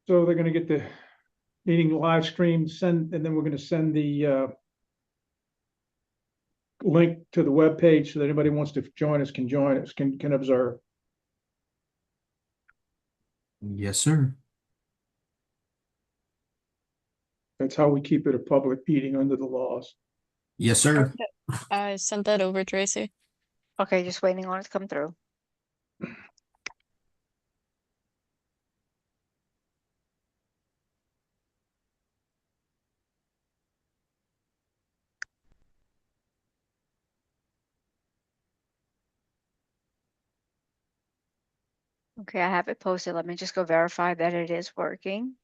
So they're gonna get the meeting live stream, and then we're gonna send the link to the webpage so that anybody who wants to join us, can observe. Yes, sir. That's how we keep it a public meeting under the laws. Yes, sir. I sent that over, Tracy. Okay, just waiting on it to come through. Okay, I have it posted. Let me just go verify that it is working.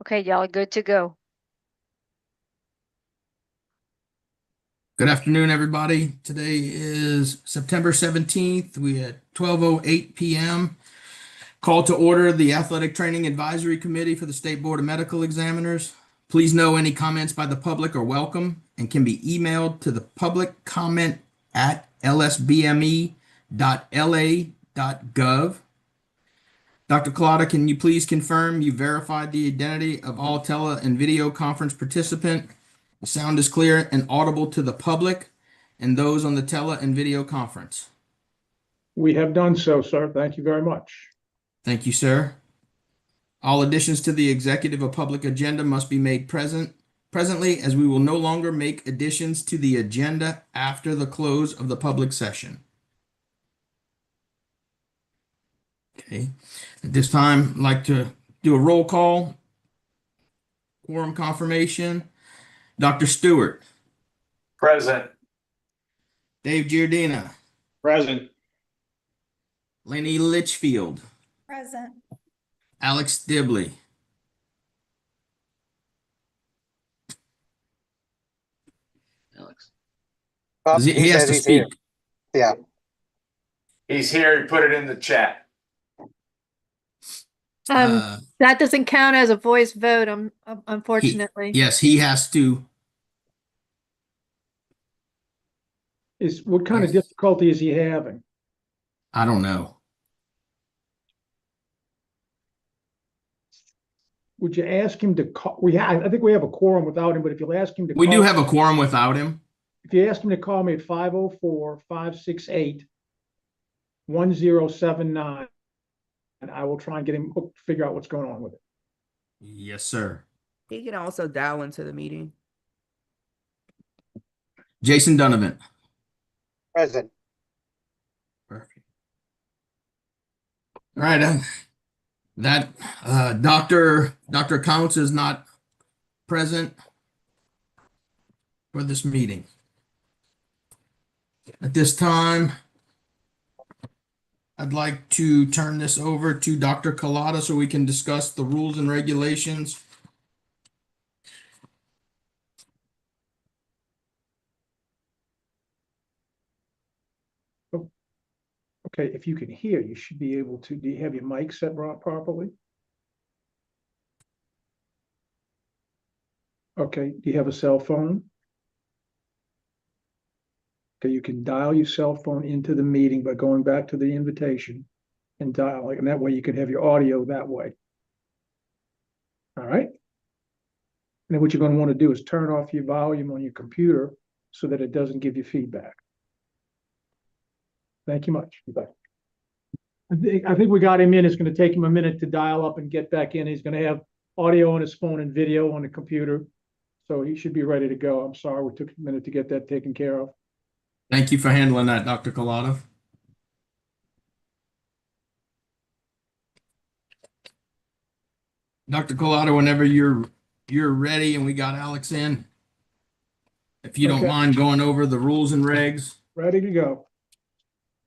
Okay, y'all are good to go. Good afternoon, everybody. Today is September 17th. We at 12:08 p.m. Call to order the Athletic Training Advisory Committee for the State Board of Medical Examiners. Please know any comments by the public are welcome and can be emailed to the public comment at lsbme.la.gov. Dr. Collada, can you please confirm you verified the identity of all tele and video conference participant? The sound is clear and audible to the public and those on the tele and video conference. We have done so, sir. Thank you very much. Thank you, sir. All additions to the executive or public agenda must be made presently, as we will no longer make additions to the agenda after the close of the public session. Okay. At this time, I'd like to do a roll call. Quorum confirmation. Dr. Stewart. Present. Dave Giardina. Present. Lenny Litchfield. Present. Alex Dibley. Alex. He has to speak. Yeah. He's here. He put it in the chat. That doesn't count as a voice vote, unfortunately. Yes, he has to. What kind of difficulty is he having? I don't know. Would you ask him to call? I think we have a quorum without him, but if you'll ask him to We call, do have a quorum without him. if you ask him to call me at 504-568-1079, and I will try and get him hooked, figure out what's going on with it. Yes, sir. He can also dial into the meeting. Jason Donovan. Present. Perfect. All right. Dr. Counts is not present for this meeting. At this time, I'd like to turn this over to Dr. Collada so we can discuss the rules and regulations. Okay, if you can hear, you should be able to. Do you have your mic set properly? Okay, do you have a cell phone? Okay, you can dial your cell phone into the meeting by going back to the invitation and dial, and that way you can have your audio that way. All right. And then what you're going to want to do is turn off your volume on your computer so that it doesn't give you feedback. Thank you much. I think we got him in. It's going to take him a minute to dial up and get back in. He's going to have audio on his phone and video on the computer. So he should be ready to go. I'm sorry we took a minute to get that taken care of. Thank you for handling that, Dr. Collada. Dr. Collada, whenever you're ready and we got Alex in, if you don't mind going over the rules and regs. Ready to go.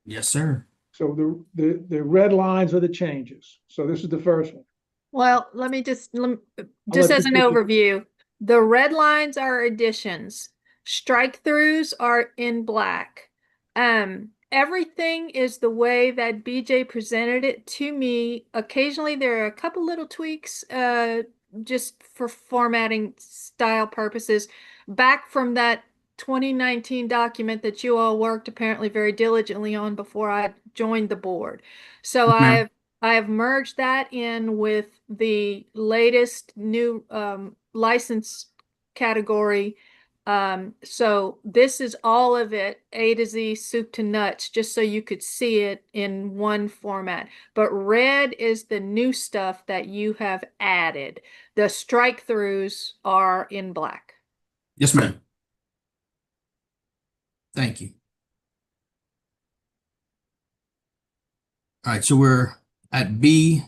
Yes, sir. So the red lines are the changes. So this is the first one. Well, let me just as an overview, the red lines are additions. Strike throughs are in black. Everything is the way that BJ presented it to me. Occasionally there are a couple little tweaks just for formatting style purposes back from that 2019 document that you all worked apparently very diligently on before I joined the board. So Yes, ma'am. I have merged that in with the latest new license category. So this is all of it, A to Z, soup to nuts, just so you could see it in one format. But red is the new stuff that you have added. The strike throughs are in black. Yes, ma'am. Thank you. All right, so we're at B.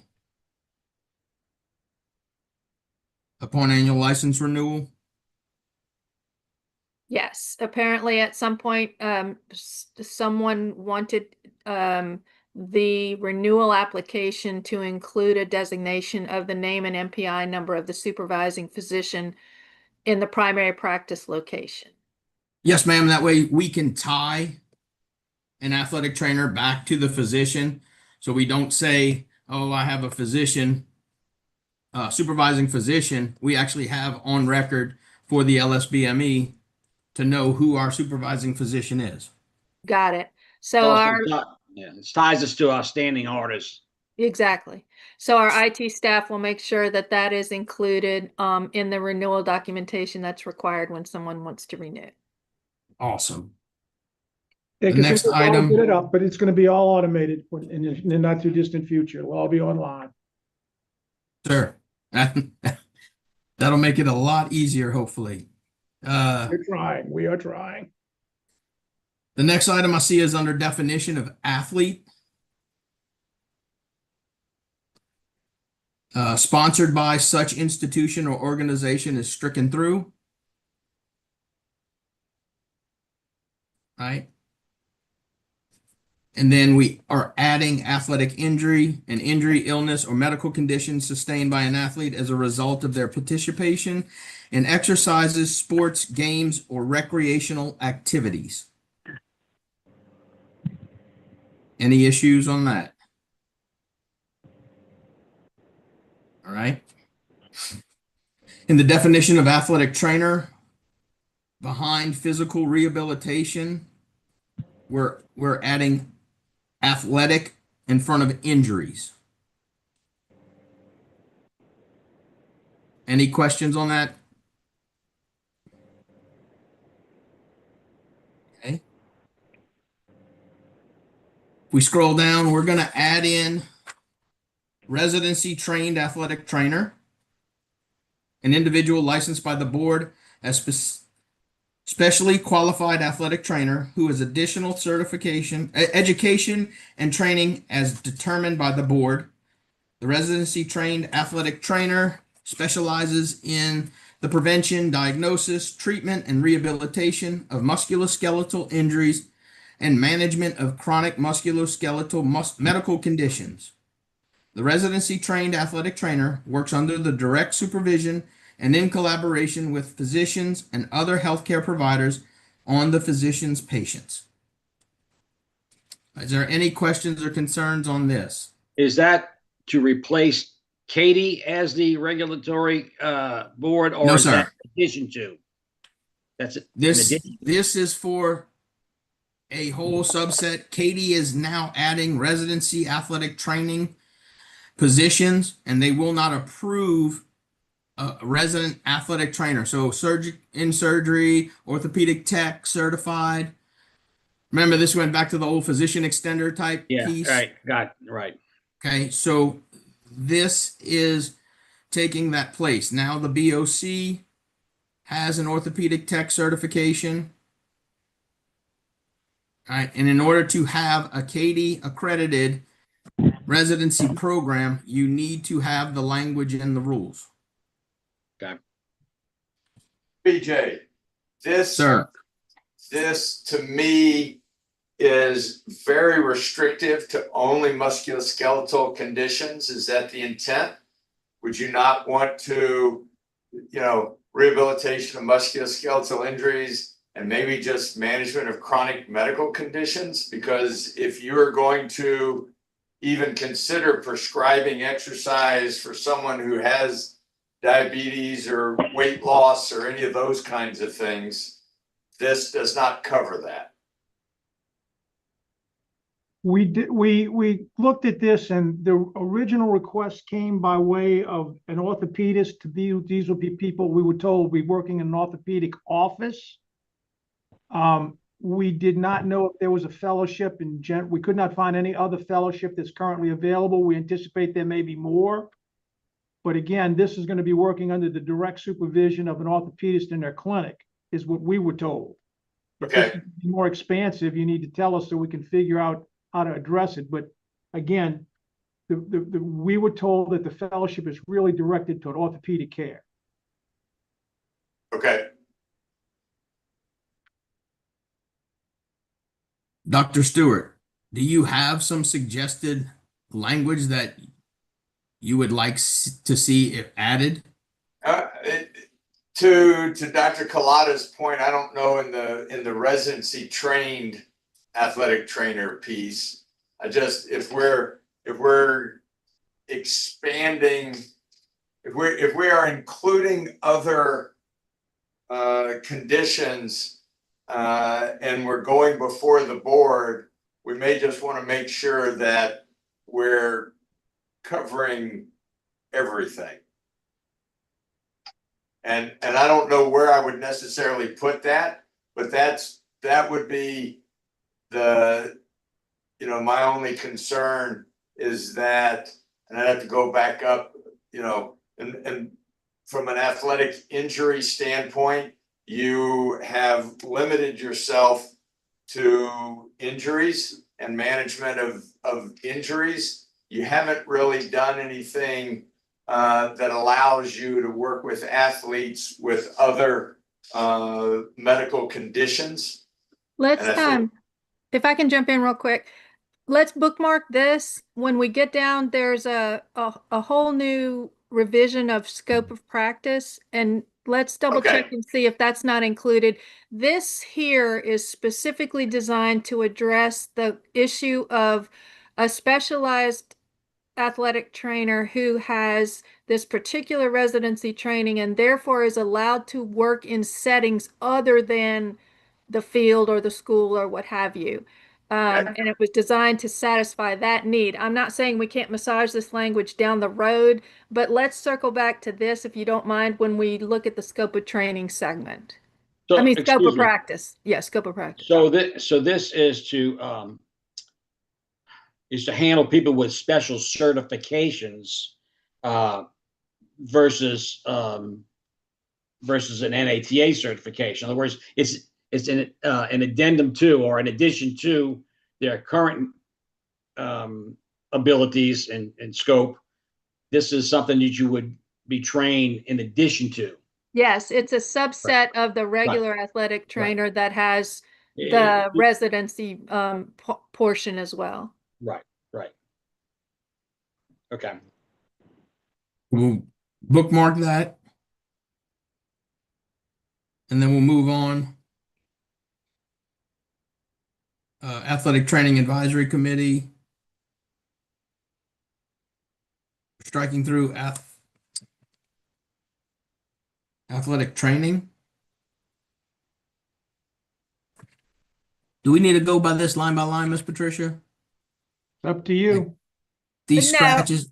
Upon annual license renewal. Yes, apparently at some point, someone wanted the renewal application to include a designation of the name and MPI number of the supervising physician in the primary practice location. Yes, ma'am. That way we can tie an athletic trainer back to the physician. So we don't say, oh, I have a physician, supervising physician. We actually have on record for the LSBME to know who our supervising physician is. Got it. So It ties us to our standing orders. exactly. So our IT staff will make sure that that is included in the renewal documentation that's required when someone wants to renew. Awesome. Yeah, The 'cause next we'll all item- Get it up, but it's gonna be all automated in the not too distant future. It'll all be online. Sir, that'll make it a lot easier, hopefully. We're trying, we are trying. The next item I see is under definition of athlete. Sponsored by such institution or organization is stricken through. Right. And then we are adding athletic injury, an injury, illness, or medical condition sustained by an athlete as a result of their participation in exercises, sports, games, or recreational activities. Any issues on that? All right. In the definition of athletic trainer, behind physical rehabilitation, we're adding athletic in front of injuries. Any questions on that? Okay. If we scroll down, we're going to add in residency trained athletic trainer, an individual licensed by the board as specially qualified athletic trainer who has additional certification, education, and training as determined by the board. The residency trained athletic trainer specializes in the prevention, diagnosis, treatment, and rehabilitation of musculoskeletal injuries and management of chronic musculoskeletal medical conditions. The residency trained athletic trainer works under the direct supervision and in collaboration with physicians and other healthcare providers on the physician's patients. Is there any questions or concerns on this? Is that to replace Katie as the regulatory board, or No, is sir. that in addition to? That's it. This is for a whole subset. Katie is now adding residency athletic training positions, and they will not approve a resident athletic trainer. So surgery, orthopedic tech, certified. Remember, this went back to the old physician extender type piece. Right. Got it. Right. Okay, so this is taking that place. Now the BOC has an orthopedic tech certification. All right, and in order to have a Katie accredited residency program, you need to have the language in the rules. Okay. BJ, this to me is very restrictive to only musculoskeletal conditions. Is that the intent? Would you not want to, rehabilitation of musculoskeletal injuries and maybe just management of chronic medical conditions? Because if you're going to even consider prescribing exercise for someone who has diabetes or weight loss or any of those kinds of things, this does not cover that. We looked at this, and the original request came by way of an orthopedist to be, these would be people we were told we working in an orthopedic office. We did not know if there was a fellowship we could not find any other fellowship that's currently available. We anticipate there may be more. But again, this is going to be working under the direct supervision of an orthopedist in their clinic, is what we were told. If this Okay. is more expansive, you need to tell us so we can figure out how to address it. But again, we were told that the fellowship is really directed toward orthopedic care. Okay. Dr. Stewart, do you have some suggested language that you would like to see it added? To Dr. Collada's point, I don't know in the residency trained athletic trainer piece. If we're expanding, if we are including other conditions and we're going before the board, we may just want to make sure that we're covering everything. And I don't know where I would necessarily put that, but that would be my only concern is that, and I'd have to go back up, and from an athletic injury standpoint, you have limited yourself to injuries and management of injuries. You haven't really done anything that allows you to work with athletes with other medical conditions. Let's, And I think- if I can jump in real quick, let's bookmark this. When we get down, there's a whole new revision of scope of practice, and let's double check Okay. and see if that's not included. This here is specifically designed to address the issue of a specialized athletic trainer who has this particular residency training and therefore is allowed to work in settings other than the field or the school or what have you. And it was designed to satisfy that need. I'm not saying we can't massage this language down the road, but let's circle back to this, if you don't mind, when we look at the scope of training segment. So, I mean, scope excuse of me. practice. Yeah, scope of practice. So this is to handle people with special certifications versus an NATA certification. In other words, it's an addendum to or in addition to their current abilities and scope. This is something that you would be trained in addition to. Yes, it's a subset of the regular athletic trainer that has the residency portion as well. Right. Okay. We'll bookmark that. And then we'll move on. Athletic Training Advisory Committee. Striking through athletic training. Do we need to go by this line by line, Miss Patricia? Up to you. These No. scratches,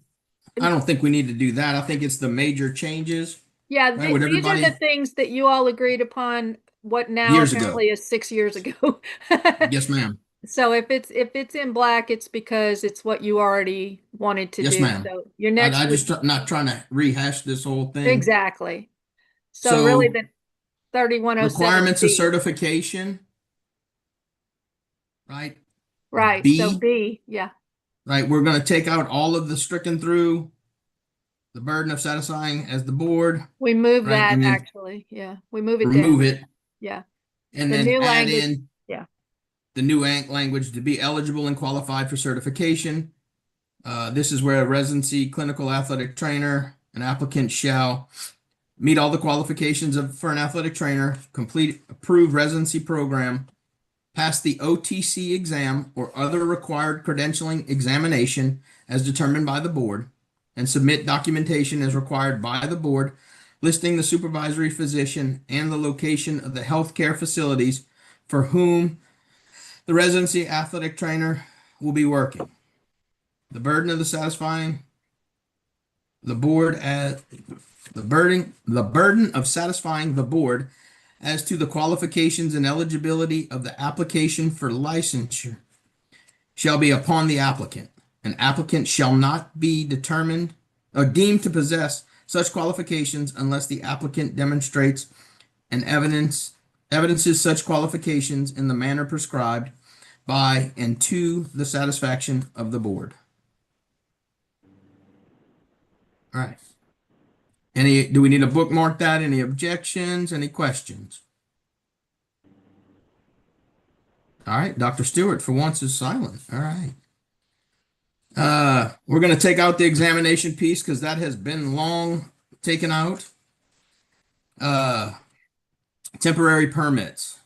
I don't think we need to do that. I think it's the major changes. Yeah, Right, would these are the everybody- things that you all agreed upon, what now Years ago. apparently is 6 years ago. Yes, ma'am. So if it's in black, it's because it's what you already wanted to Yes, do. ma'am. So your next I would- just not trying to rehash this whole thing. exactly. So really So, the 3107 Requirements of B. certification. Right, Right, so B. B, yeah. right. We're going to take out all of the stricken through the burden of satisfying as the board, We move Right, that and then actually. Yeah, we move it remove down. it, Yeah. and The then new add language- in yeah. the new language to be eligible and qualified for certification. This is where a residency clinical athletic trainer, an applicant shall meet all the qualifications for an athletic trainer, complete approved residency program, pass the OTC exam or other required credentialing examination as determined by the board, and submit documentation as required by the board listing the supervisory physician and the location of the healthcare facilities for whom the residency athletic trainer will be working. The burden of satisfying the board as the burden of satisfying the board as to the qualifications and eligibility of the application for licensure shall be upon the applicant. An applicant shall not be determined or deemed to possess such qualifications unless the applicant demonstrates and evidences such qualifications in the manner prescribed by and to the satisfaction of the board. All right. Do we need to bookmark that? Any objections? Any questions? All right. Dr. Stewart for once is silent. All right. We're going to take out the examination piece because that has been long taken out. Temporary permits.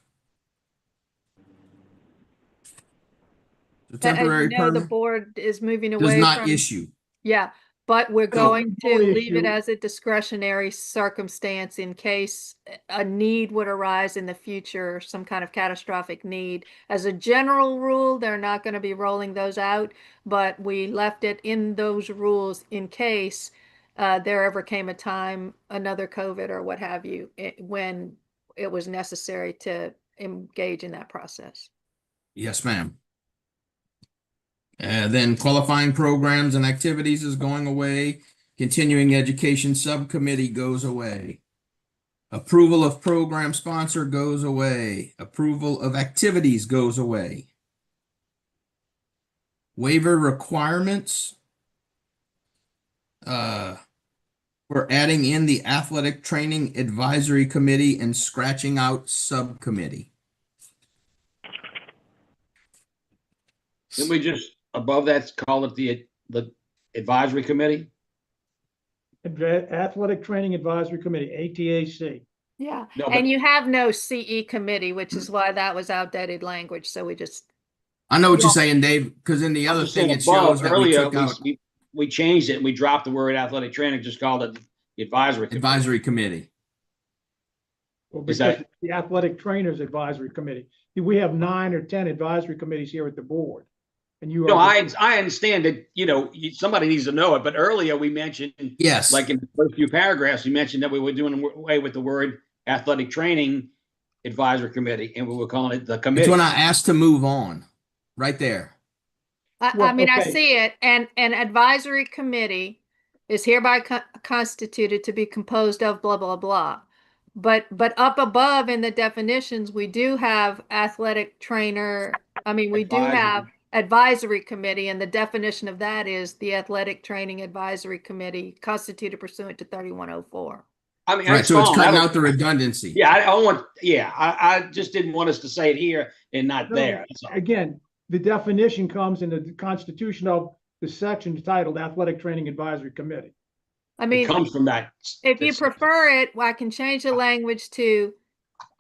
The temporary the permit board is moving does away not from, issue. yeah, but we're going to no leave it issue. as a discretionary circumstance in case a need would arise in the future, some kind of catastrophic need. As a general rule, they're not going to be rolling those out, but we left it in those rules in case there ever came a time, another COVID or what have you, when it was necessary to engage in that process. Yes, ma'am. Then qualifying programs and activities is going away. Continuing education subcommittee goes away. Approval of program sponsor goes away. Approval of activities goes away. Waiver requirements. We're adding in the athletic training advisory committee and scratching out subcommittee. Can we just, above that, call it the advisory committee? Athletic Training Advisory Committee, ATAC. Yeah, No, and but- you have no CE committee, which is why that was outdated language, so we just, I know what you're saying, Dave, because in the I'm other just thing saying it above, shows that we earlier, took out we changed it and we dropped the word athletic training, just called it the advisory committee. advisory committee. Well, Is because that- the Athletic Trainers Advisory Committee. We have 9 or 10 advisory committees here at the board. And you No, are. I understand that, somebody needs to know it, but earlier we mentioned, Yes. like in the first few paragraphs, we mentioned that we were doing away with the word athletic training advisory committee, and we were calling it the It's committee. when I asked to move on, right there. I Well, mean, I okay. see it, and an advisory committee is hereby constituted to be composed of blah, blah, blah. But up above in the definitions, we do have athletic trainer, we do Advisory. have advisory committee, and the definition of that is the athletic training advisory committee constituted pursuant to 3104. I mean, Right. So it's fine. cutting I don't- out the redundancy. Yeah, I don't want. Yeah, I just didn't want us to say it here and not No, there. That's all. Again, the definition comes in the constitution of the section titled Athletic Training Advisory Committee. I It mean, comes from that. if you that's- prefer it, I can change the language to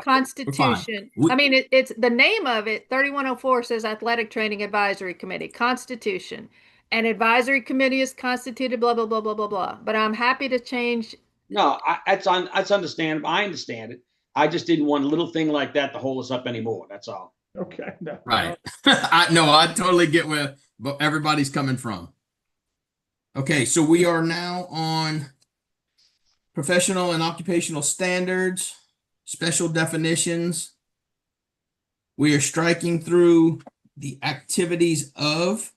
Constitution. We- I mean, it's the name of it, 3104 says Athletic Training Advisory Committee, Constitution. And advisory committee is constituted, blah, blah, blah, blah, blah, blah. But I'm happy to change. No, that's understandable. I understand it. I just didn't want a little thing like that to hold us up anymore. That's all. Okay. No. Right. I totally get where everybody's coming from. Okay, so we are now on professional and occupational standards, special definitions. We are striking through the activities of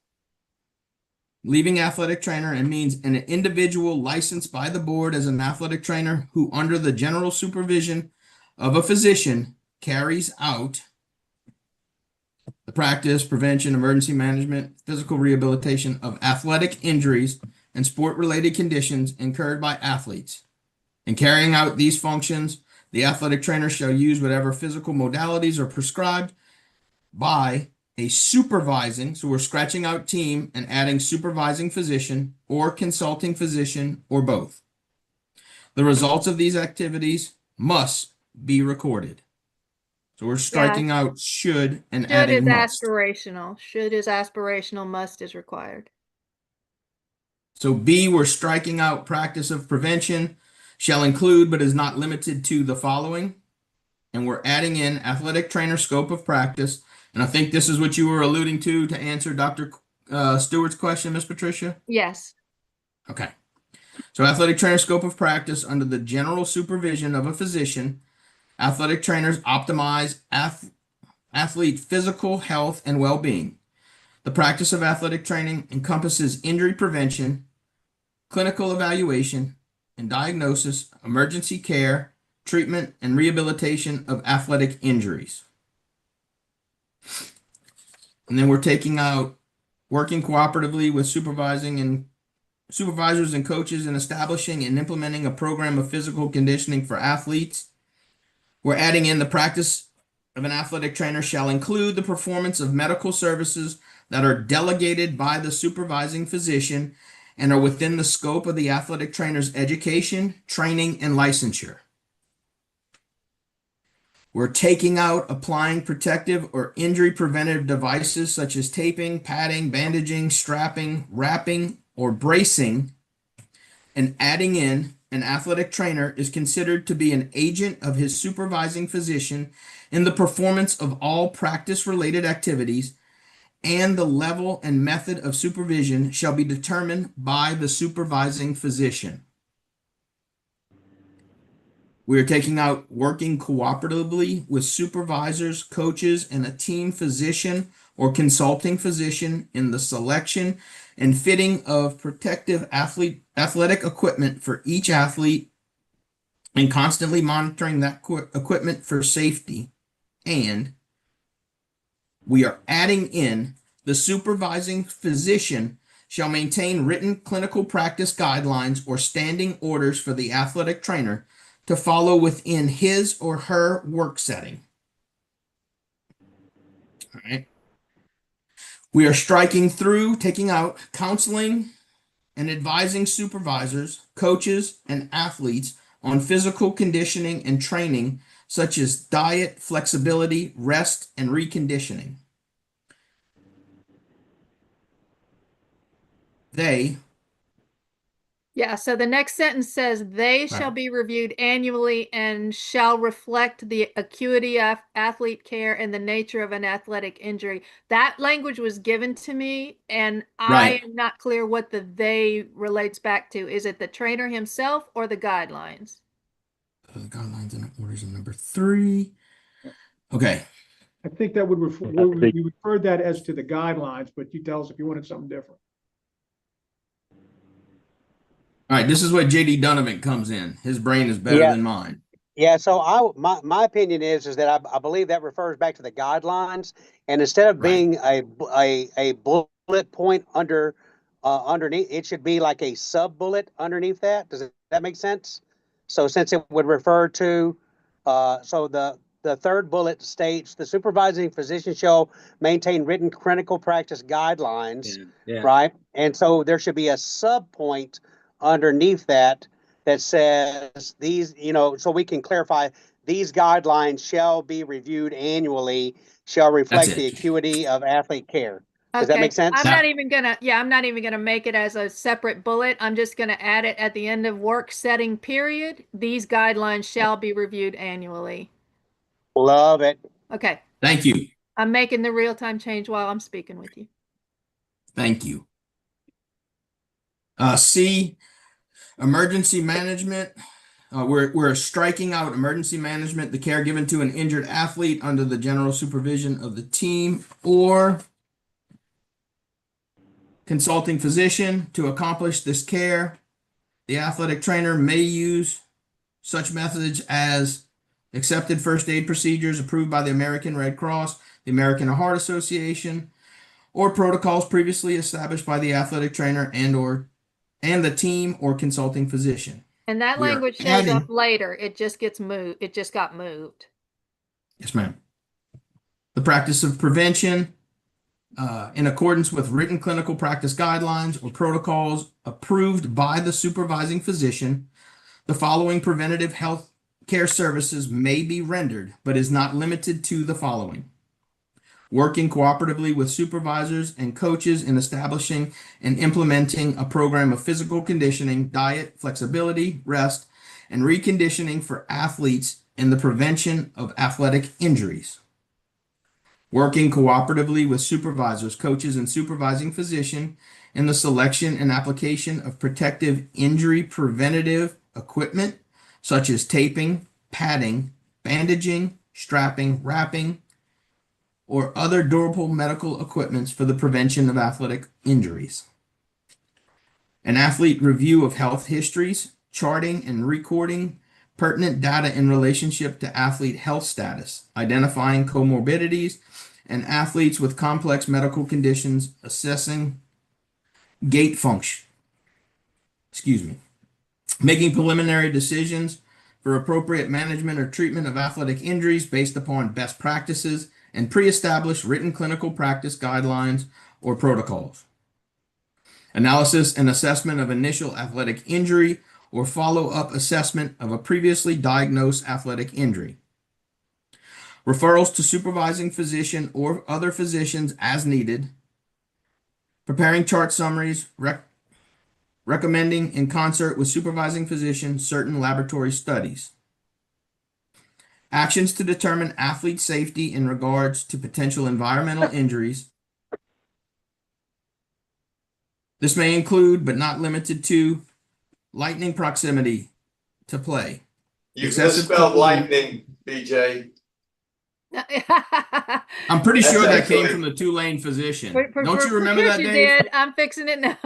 leaving athletic trainer and means an individual licensed by the board as an athletic trainer who, under the general supervision of a physician, carries out the practice, prevention, emergency management, physical rehabilitation of athletic injuries and sport-related conditions incurred by athletes. In carrying out these functions, the athletic trainer shall use whatever physical modalities are prescribed by a supervising, so we're scratching out team and adding supervising physician or consulting physician or both. The results of these activities must be recorded. So we're striking out should and Should adding is must. aspirational. Should is aspirational, must is required. So B, we're striking out practice of prevention. shall include but is not limited to the following. And we're adding in athletic trainer scope of practice. And I think this is what you were alluding to answer Dr. Stewart's question, Ms. Patricia. Yes. Okay. So athletic trainer scope of practice under the general supervision of a physician. Athletic trainers optimize athlete physical health and well-being. The practice of athletic training encompasses injury prevention, clinical evaluation and diagnosis, emergency care, treatment, and rehabilitation of athletic injuries. And then we're taking out working cooperatively with supervisors and coaches in establishing and implementing a program of physical conditioning for athletes. We're adding in the practice of an athletic trainer shall include the performance of medical services that are delegated by the supervising physician and are within the scope of the athletic trainer's education, training, and licensure. We're taking out applying protective or injury preventative devices such as taping, padding, bandaging, strapping, wrapping, or bracing, and adding in an athletic trainer is considered to be an agent of his supervising physician in the performance of all practice-related activities, and the level and method of supervision shall be determined by the supervising physician. We are taking out working cooperatively with supervisors, coaches, and a team physician or consulting physician in the selection and fitting of protective athletic equipment for each athlete and constantly monitoring that equipment for safety. And we are adding in the supervising physician shall maintain written clinical practice guidelines or standing orders for the athletic trainer to follow within his or her work setting. All right. We are striking through, taking out counseling and advising supervisors, coaches, and athletes on physical conditioning and training, such as diet, flexibility, rest, and reconditioning. Yeah, so the next sentence says they shall Right. be reviewed annually and shall reflect the acuity of athlete care and the nature of an athletic injury. That language was given to me and I Right. am not clear what the they relates back to. Is it the trainer himself or the guidelines? The guidelines and orders in number 3. Okay. I think that would we referred that as to the guidelines, but you tell us if you wanted something different. All right. This is where JD Donovan comes in. His brain is better Yeah. than mine. Yeah, so my opinion is that I believe that refers back to the guidelines, and instead of Right. being a bullet point underneath, it should be like a sub bullet underneath that. Does that make sense? So since it would refer to, so the third bullet states the supervising physician shall maintain written clinical practice guidelines, right? And so there should be a sub point underneath that says these, so we can clarify these guidelines shall be reviewed annually, shall reflect the it. acuity of athlete care. Does that make sense? I'm not even gonna make it as a separate bullet. I'm just gonna add it at the end of work setting period. These guidelines shall be reviewed annually. Love it. Okay. Thank you. I'm making the real-time change while I'm speaking with you. Thank you. C, emergency management. We're striking out emergency management, the care given to an injured athlete under the general supervision of the team or consulting physician. To accomplish this care, the athletic trainer may use such methods as accepted first aid procedures approved by the American Red Cross, the American Heart Association, or protocols previously established by the athletic trainer and the team or consulting physician. And that We are language shows adding- up later. It just gets moved. It just got moved. Yes, ma'am. The practice of prevention in accordance with written clinical practice guidelines or protocols approved by the supervising physician. The following preventative health care services may be rendered, but is not limited to the following: working cooperatively with supervisors and coaches in establishing and implementing a program of physical conditioning, diet, flexibility, rest, and reconditioning for athletes in the prevention of athletic injuries. Working cooperatively with supervisors, coaches, and supervising physician in the selection and application of protective injury preventative equipment, such as taping, padding, bandaging, strapping, wrapping, or other durable medical equipments for the prevention of athletic injuries. An athlete review of health histories, charting and recording pertinent data in relationship to athlete health status, identifying comorbidities and athletes with complex medical conditions, assessing gait function. Making preliminary decisions for appropriate management or treatment of athletic injuries based upon best practices and pre-established written clinical practice guidelines or protocols. Analysis and assessment of initial athletic injury or follow-up assessment of a previously diagnosed athletic injury. Referrals to supervising physician or other physicians as needed. Preparing chart summaries, recommending in concert with supervising physician certain laboratory studies. Actions to determine athlete safety in regards to potential environmental injuries. This may include, but not limited to, lightning proximity to play. You Excessive misspelled cold. lightning, BJ. I'm pretty That's sure that came actually- from the Tulane physician. Don't you remember Sure that, you Dave? did. I'm fixing it now.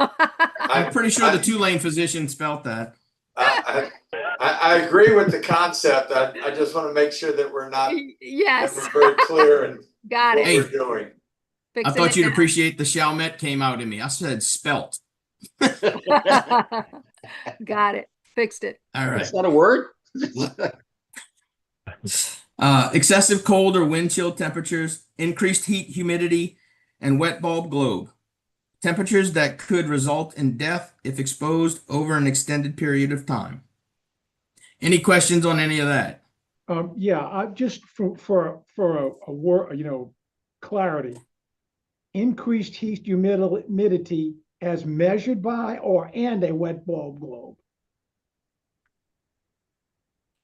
I'm pretty sure the Tulane physician spelt that. I agree with the concept. I just want to make sure that we're not, that Yes, we're very clear in got what it. we're doing. I Fixing thought it you'd now. appreciate the Chalmette came out in me. I said spelt. Got it. Fixed it. All right. That's not a word? Excessive cold or wind chill temperatures, increased heat, humidity, and wet bulb globe. Temperatures that could result in death if exposed over an extended period of time. Any questions on any of that? Yeah, I just for a word, clarity. Increased heat humidity as measured by or and a wet bulb globe.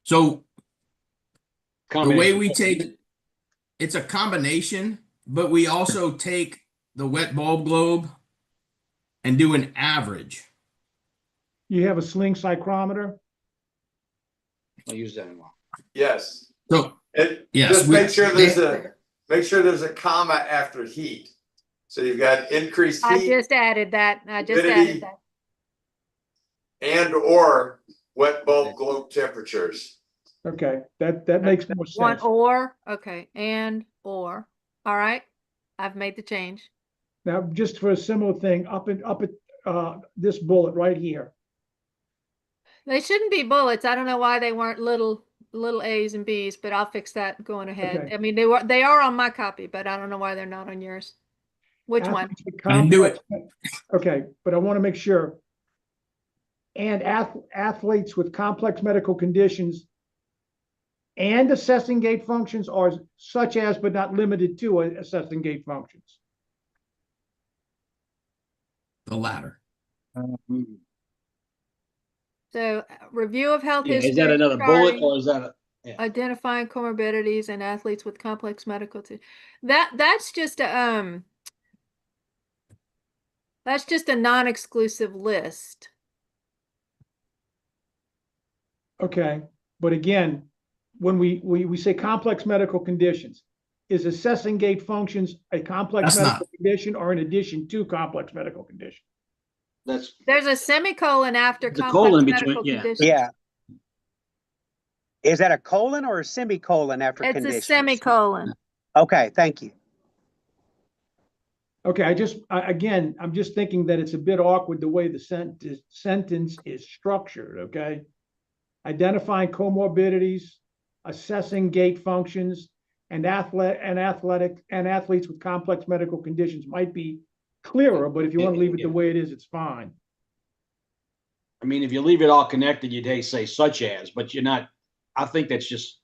So the way Combination. we take, it's a combination, but we also take the wet bulb globe and do an average. You have a sling psychrometer. I'll use that in a while. Yes. So yes, Just make sure there's a comma after heat. So you've got increased I heat just added that. humidity, and or wet bulb globe temperatures. Okay, that makes more One sense. or, okay, and or. All right. I've made the change. Now, just for a similar thing, up at this bullet right here. They shouldn't be bullets. I don't know why they weren't little A's and B's, but I'll fix that going ahead. Okay. I mean, they are on my copy, but I don't know why they're not on yours. Which one? Athletes with I can do it. Okay, but I want to make sure. And athletes with complex medical conditions and assessing gait functions are such as but not limited to assessing gait functions. the latter. So review of health Yeah, history. is that another bullet charting, or is that identifying comorbidities and athletes with complex medical that's just a non-exclusive list. Okay, but again, when we say complex medical conditions, is assessing gait functions a complex That's medical condition or in addition to complex medical condition? that's There's a semicolon after The complex colon between- medical yeah. conditions. Yeah. Is that a colon or a semicolon after It's conditions? a semicolon. Okay, thank you. Okay, again, I'm just thinking that it's a bit awkward the way the sentence is structured, okay? Identifying comorbidities, assessing gait functions, and athletes with complex medical conditions might be clearer, but if you want to leave it the way it is, it's fine. I mean, if you leave it all connected, you'd say such as, but you're not, I think that's just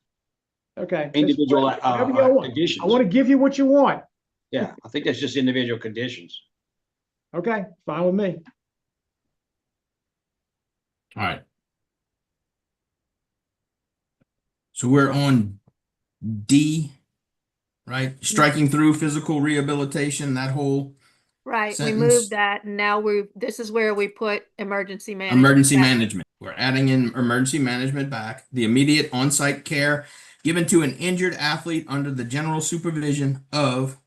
Okay. individual Whatever you want. conditions. I want to give you what you want. Yeah, I think that's just individual conditions. Okay, fine with me. All right. So we're on D, right? Striking through physical rehabilitation, that whole Right, we sentence. moved that and now this is where we put emergency management. Emergency back. management. We're adding in emergency management back. The immediate on-site care given to an injured athlete under the general supervision of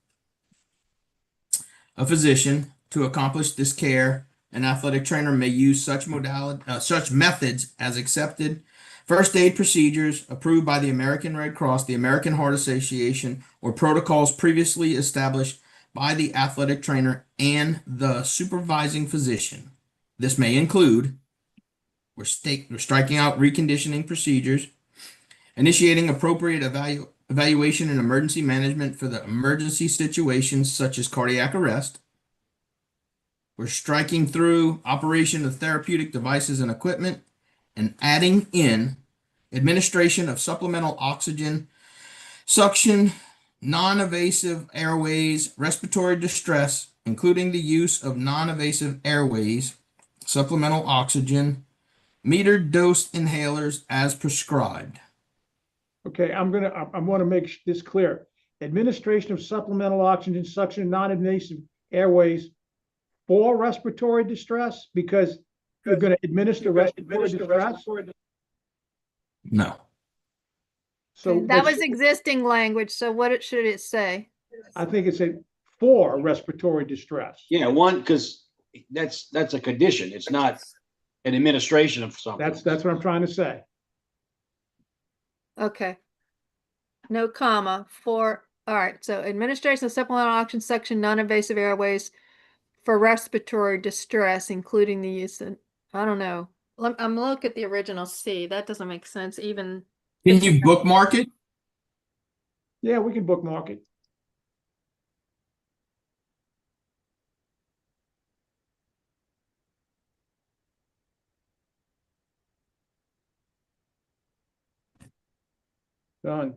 a physician. To accomplish this care, an athletic trainer may use such methods as accepted first aid procedures approved by the American Red Cross, the American Heart Association, or protocols previously established by the athletic trainer and the supervising physician. This may include, we're striking out reconditioning procedures, initiating appropriate evaluation and emergency management for the emergency situations such as cardiac arrest. We're striking through operation of therapeutic devices and equipment and adding in administration of supplemental oxygen, suction, non-invasive airways, respiratory distress, including the use of non-invasive airways, supplemental oxygen, metered dose inhalers as prescribed. Okay, I want to make this clear. Administration of supplemental oxygen, suction, non-invasive airways for respiratory distress, because you're going to administer respiratory distress. No. So That was existing language, so should it say? I think it's a for respiratory distress. Yeah, because that's a condition. It's not an administration of something. That's what I'm trying to say. Okay. No comma all right, so administration of supplemental oxygen suction, non-invasive airways for respiratory distress, including the use of, I don't know. I'm looking at the original C. That doesn't make sense even. Can you bookmark it? Yeah, we can bookmark it. Done.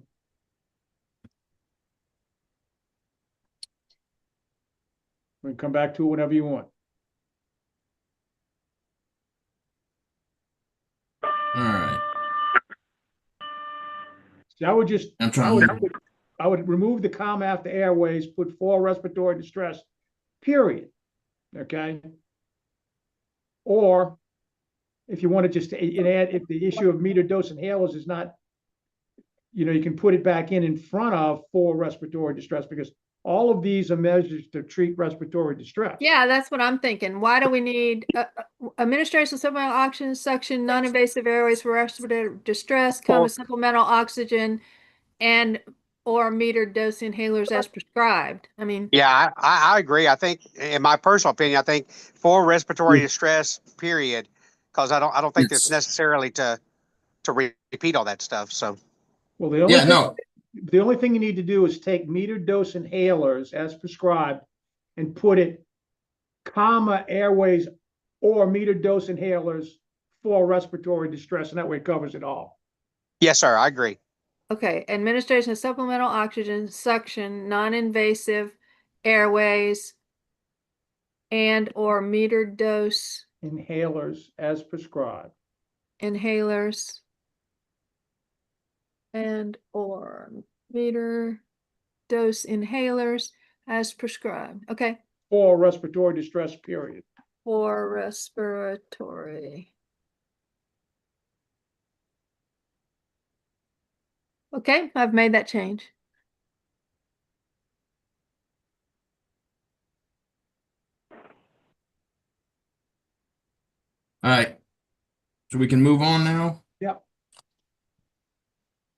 We can come back to it whenever you want. All right. So I would just, I'm trying to. I would remove the comma after airways, put for respiratory distress, period. Okay. Or if you want to just add, if the issue of metered dose inhalers is not, you can put it back in front of for respiratory distress, because all of these are measures to treat respiratory distress. Yeah, that's what I'm thinking. Why do we need administration of supplemental oxygen suction, non-invasive airways for respiratory distress, supplemental oxygen, and or metered dose inhalers as prescribed? I mean, Yeah, I agree. I think, in my personal opinion, I think for respiratory distress, period, because I don't think it's necessarily to repeat all that stuff. So, well, the only thing you need to do is take metered dose inhalers as prescribed and put it, comma, airways or metered dose inhalers for respiratory distress, and that way it covers it all. yes, sir, I agree. okay, administration of supplemental oxygen suction, non-invasive airways, and or metered dose Inhalers as prescribed. inhalers and or meter dose inhalers as prescribed. Okay. For respiratory distress, period. For respiratory. Okay, I've made that change. All right. So we can move on now. Yep.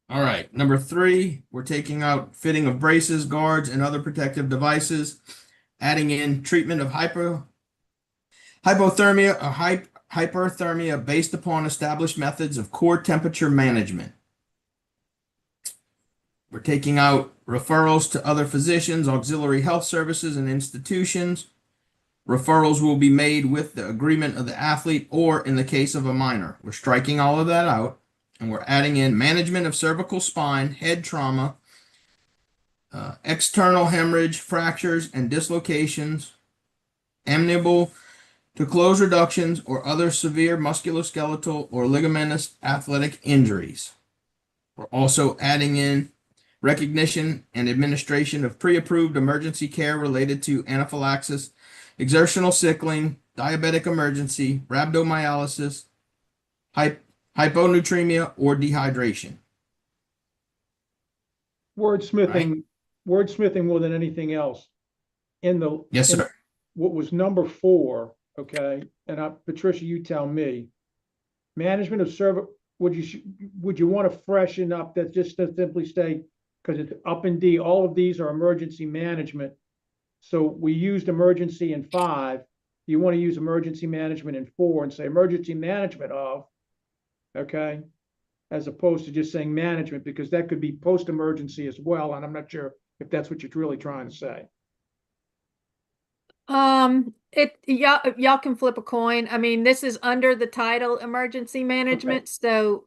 All right. Number 3, we're taking out fitting of braces, guards, and other protective devices, adding in treatment of hypothermia or hyperthermia based upon established methods of core temperature management. We're taking out referrals to other physicians, auxiliary health services, and institutions. Referrals will be made with the agreement of the athlete or in the case of a minor. We're striking all of that out, and we're adding in management of cervical spine, head trauma, external hemorrhage, fractures and dislocations, amenable to close reductions or other severe musculoskeletal or ligamentous athletic injuries. We're also adding in recognition and administration of pre-approved emergency care related to anaphylaxis, exertional sickling, diabetic emergency, rhabdomyolysis, hyponatremia, or dehydration. Wordsmithing more than anything else. Yes, in sir. what was number 4, okay, and Patricia, you tell me. Management of service, would you want to freshen up that just to simply say, because it's up in D, all of these are emergency management. So we used emergency in 5. You want to use emergency management in 4 and say emergency management of, okay, as opposed to just saying management, because that could be post-emergency as well, and I'm not sure if that's what you're really trying to say. Y'all can flip a coin. I mean, this is under the title emergency management, so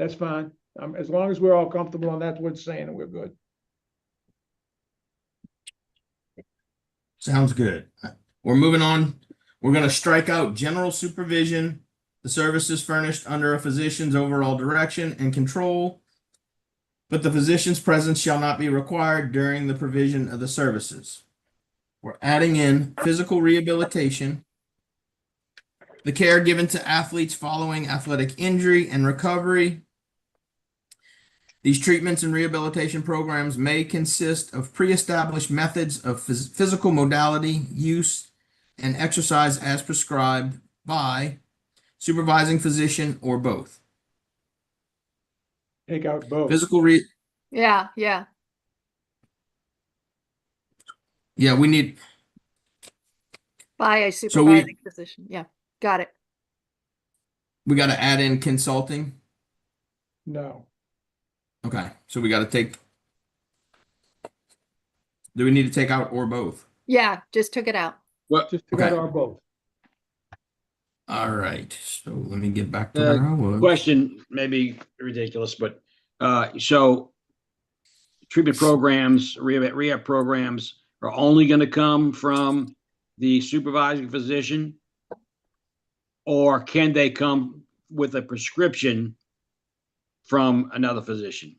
That's fine. As long as we're all comfortable and that's what it's saying, we're good. Sounds good. We're moving on. We're going to strike out general supervision, the services furnished under a physician's overall direction and control, but the physician's presence shall not be required during the provision of the services. We're adding in physical rehabilitation, the care given to athletes following athletic injury and recovery. These treatments and rehabilitation programs may consist of pre-established methods of physical modality, use, and exercise as prescribed by supervising physician or both. Take out both. yeah. Yeah, we need. By a supervising physician. Yeah, got it. We got to add in consulting. No. Okay, so we got to take. Do we need to take out or both? Yeah, just took it out. Just take out or both. All right, so let me get back to where I was. Question may be ridiculous, but so treatment programs, rehab programs are only going to come from the supervising physician, or can they come with a prescription from another physician?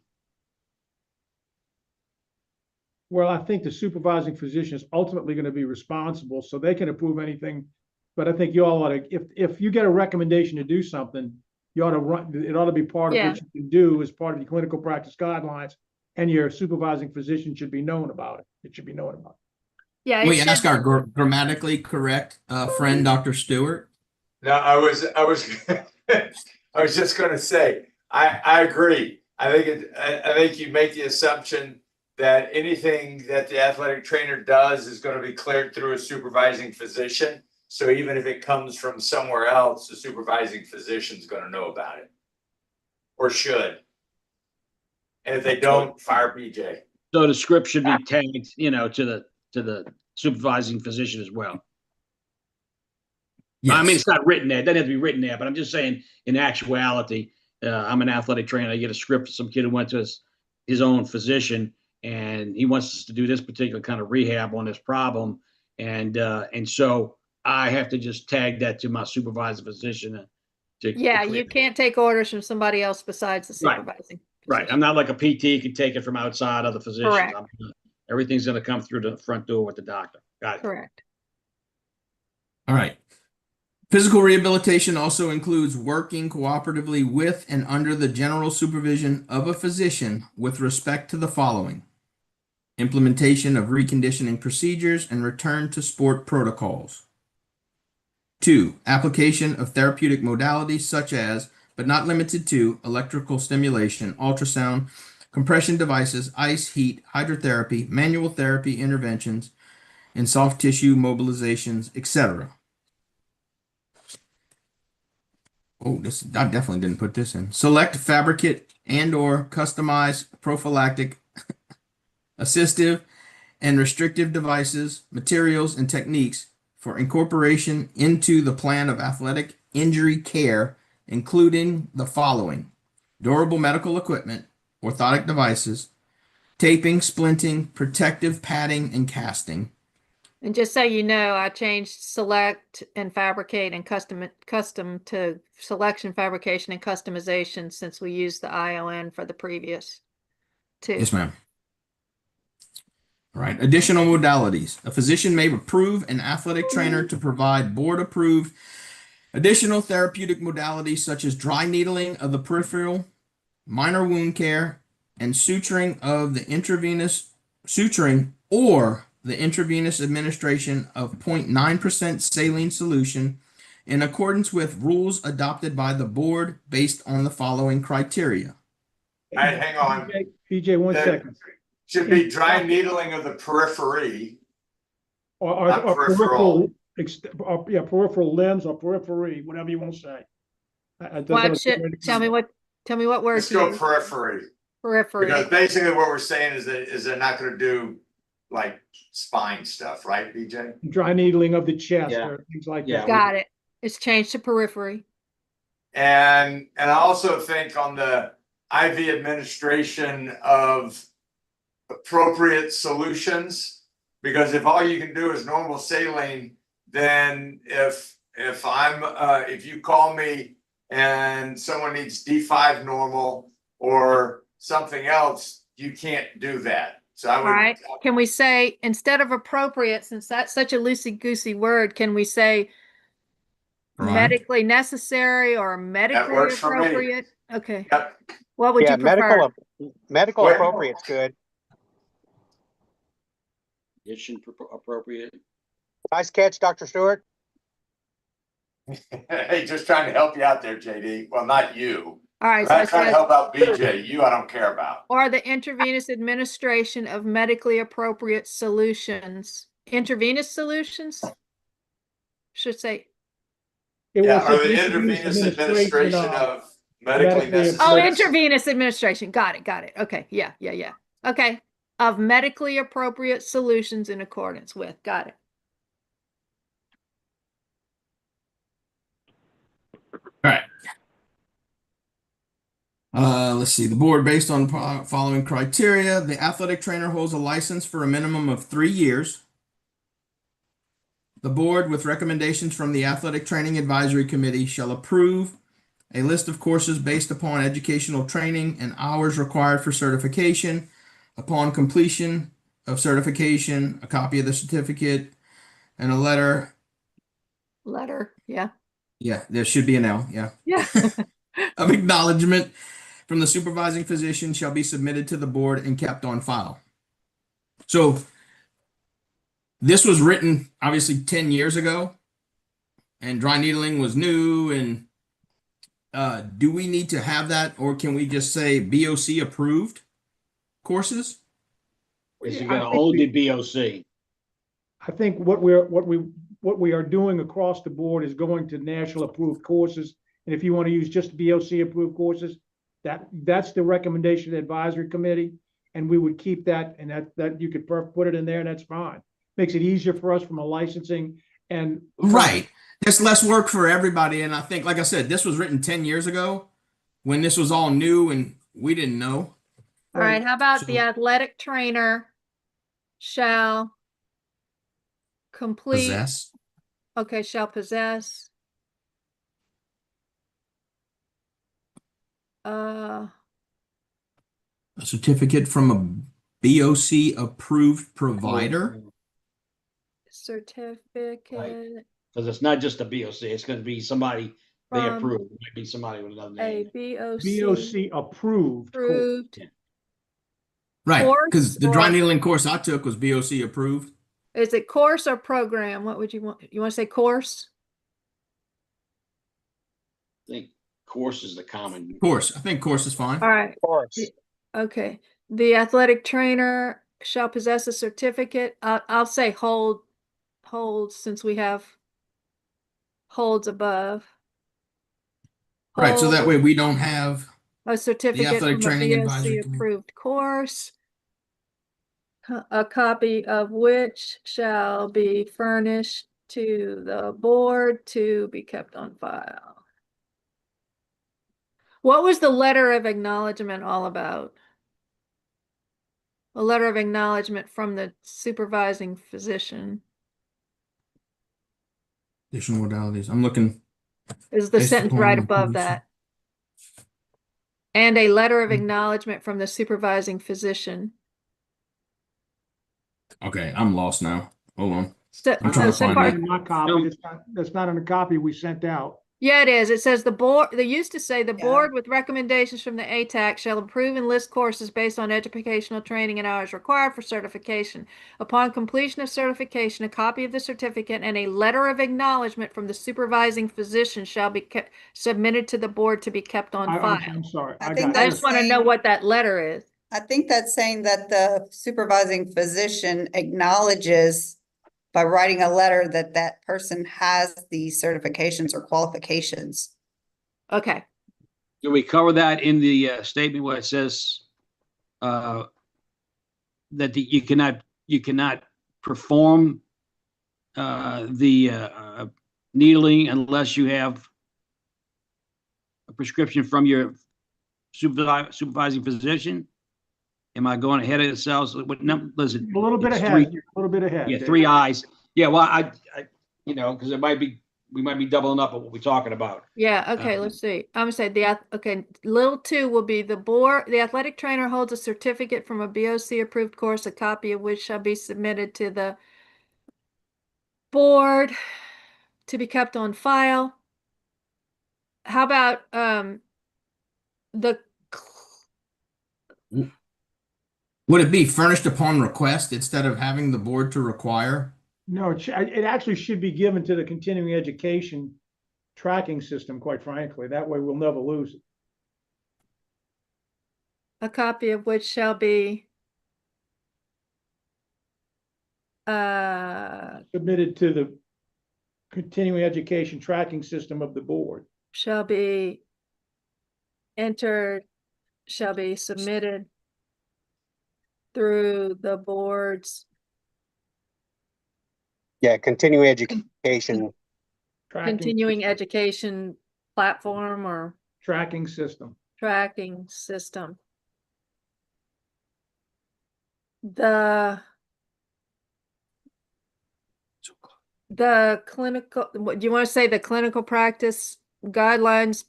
Well, I think the supervising physician is ultimately going to be responsible, so they can approve anything. But I think you all ought to, if you get a recommendation to do something, you ought to it ought to be part of what you can do as part of your clinical practice guidelines, and your supervising physician should be known about it. It should be known about it. Yeah. We ask our grammatically correct friend, Dr. Stewart. No, I was I was just going to say, I agree. I think you make the assumption that anything that the athletic trainer does is going to be cleared through a supervising physician. So even if it comes from somewhere else, the supervising physician is going to know about it, or should. And if they don't, fire BJ. So the script should be tagged, to the supervising physician as well. Yes. I mean, it's not written there. It doesn't have to be written there, but I'm just saying in actuality, I'm an athletic trainer. I get a script for some kid who went to his own physician and he wants us to do this particular kind of rehab on this problem. And so I have to just tag that to my supervising physician. You can't take orders from somebody else besides the supervising. Right. I'm not like a PT, can take it from outside other physicians. Correct. Everything's going to come through the front door with the doctor. Got it. Correct. All right. Physical rehabilitation also includes working cooperatively with and under the general supervision of a physician with respect to the following: implementation of reconditioning procedures and return to sport protocols. 2, application of therapeutic modalities such as, but not limited to, electrical stimulation, ultrasound, compression devices, ice, heat, hydrotherapy, manual therapy interventions, and soft tissue mobilizations, etc. Oh, I definitely didn't put this in. Select fabricate and or customize prophylactic, assistive, and restrictive devices, materials, and techniques for incorporation into the plan of athletic injury care, including the following: durable medical equipment, orthotic devices, taping, splinting, protective padding and casting, And just so you know, I changed select and fabricate and custom to selection, fabrication, and customization since we used the ION for the previous two. Yes, ma'am. All right. Additional modalities. A physician may approve an athletic trainer to provide board-approved additional therapeutic modalities such as dry needling of the peripheral, minor wound care, and suturing of the intravenous suturing or the intravenous administration of 0.9% saline solution in accordance with rules adopted by the board based on the following criteria. All right, hang on. BJ, one That second. Should be dry needling of the periphery. Or Not peripheral. Peripheral limbs or periphery, whatever you want to say. Tell me what word Let's to go use. periphery. Periphery. Because basically what we're saying is that they're not gonna do like spine stuff, right, BJ? Dry needling of the chest Yeah. or things like Yeah. that. Got it. It's changed to periphery. And I also think on the IV administration of appropriate solutions, because if all you can do is normal saline, then if you call me and someone needs D5 normal or something else, you can't do that. So I All would. right. Can we say, instead of appropriate, since that's such a loosey-goosey word, can we say Right. medically necessary or medically works for me. appropriate? Okay. Yep. What would Yeah, you prefer? medical Wait. appropriate's good. Addition appropriate. Nice catch, Dr. Stewart. Hey, just trying to help you out there, JD. Well, not you. All right. I'm So not it trying to says, help out BJ. You, I don't care about. or the intravenous administration of medically appropriate solutions. Intravenous solutions? Should say, It Yeah, was or the intravenous administration of medically medically necessary. oh, intravenous administration. Got it. Okay. Yeah. Okay. Of medically appropriate solutions in accordance with. Got it. All right. Let's see. The board, based on the following criteria, the athletic trainer holds a license for a minimum of 3 years. The board, with recommendations from the Athletic Training Advisory Committee, shall approve a list of courses based upon educational training and hours required for certification. Upon completion of certification, a copy of the certificate and a letter. Letter. Yeah. Yeah, there should be an L. Yeah. Yeah. Of acknowledgement from the supervising physician shall be submitted to the board and kept on file. So this was written obviously 10 years ago, and dry needling was new. And do we need to have that, or can we just say BOC approved courses? Is it I gonna think hold we- the BOC? I think what we are doing across the board is going to national approved courses. And if you want to use just BOC approved courses, that's the recommendation of the advisory committee. And we would keep that, and that you could put it in there, and that's fine. Makes it easier for us from a licensing and. Right. There's less work for everybody. And I think, like I said, this was written 10 years ago when this was all new and we didn't know. All right. How about the So- athletic trainer shall complete? Possess. Okay, shall possess. A certificate from a BOC approved provider. Certificate Because it's not just a BOC, it's gonna be somebody they From approve. It might be somebody with another a name. BOC BOC approved. course. approved. Right. Course Because the dry or- needling course I took was BOC approved. Is it course or program? What would you want? You want to say course? I think course is the common. Course. I think course is fine. All right. Of course. Okay. The athletic trainer shall possess a certificate. I'll say holds since we have holds above. Right. So that Hold way we don't have. a certificate Athletic from Training a Advisory BOC Committee. approved course. A copy of which shall be furnished to the board to be kept on file. What was the letter of acknowledgement all about? A letter of acknowledgement from the supervising physician. Additional modalities. I'm looking. Is the Based sentence right upon above information. that. And a letter of Mm. acknowledgement from the supervising physician. Okay, I'm lost now. Hold on. So, I'm trying to so find far, it. In my copy, No. that's not in the copy we sent out. yeah, it is. It says the board, they used to say the Yeah. board with recommendations from the ATAC shall approve and list courses based on educational training and hours required for certification. Upon completion of certification, a copy of the certificate and a letter of acknowledgement from the supervising physician shall be submitted to the board to be kept on file. I'm sorry. I I think got I it. just want to know saying- what that letter is. I think that's saying that the supervising physician acknowledges by writing a letter that that person has the certifications or qualifications. Okay, Do we cover that in the statement where it says that you cannot perform the needling unless you have a prescription from your supervising physician? Am I going ahead of ourselves? What number is it? A little bit It's ahead, three- a little bit ahead. Yeah, Dave. 3 eyes. Yeah, well, I because we might be doubling up on what we're talking about. yeah, okay, let's see. I'm gonna say okay, little 2 will be the athletic trainer holds a certificate from a BOC approved course, a copy of which shall be submitted to the board to be kept on file. How about the Would it be furnished upon request instead of having the board to require? No, it actually should be given to the continuing education tracking system, quite frankly. That way we'll never lose it. a copy of which shall be Submitted to the continuing education tracking system of the board. shall be entered, shall be submitted through the board's Yeah, continuing education. continuing education platform or Tracking system. tracking system. The clinical, what do you want to say, the clinical practice guidelines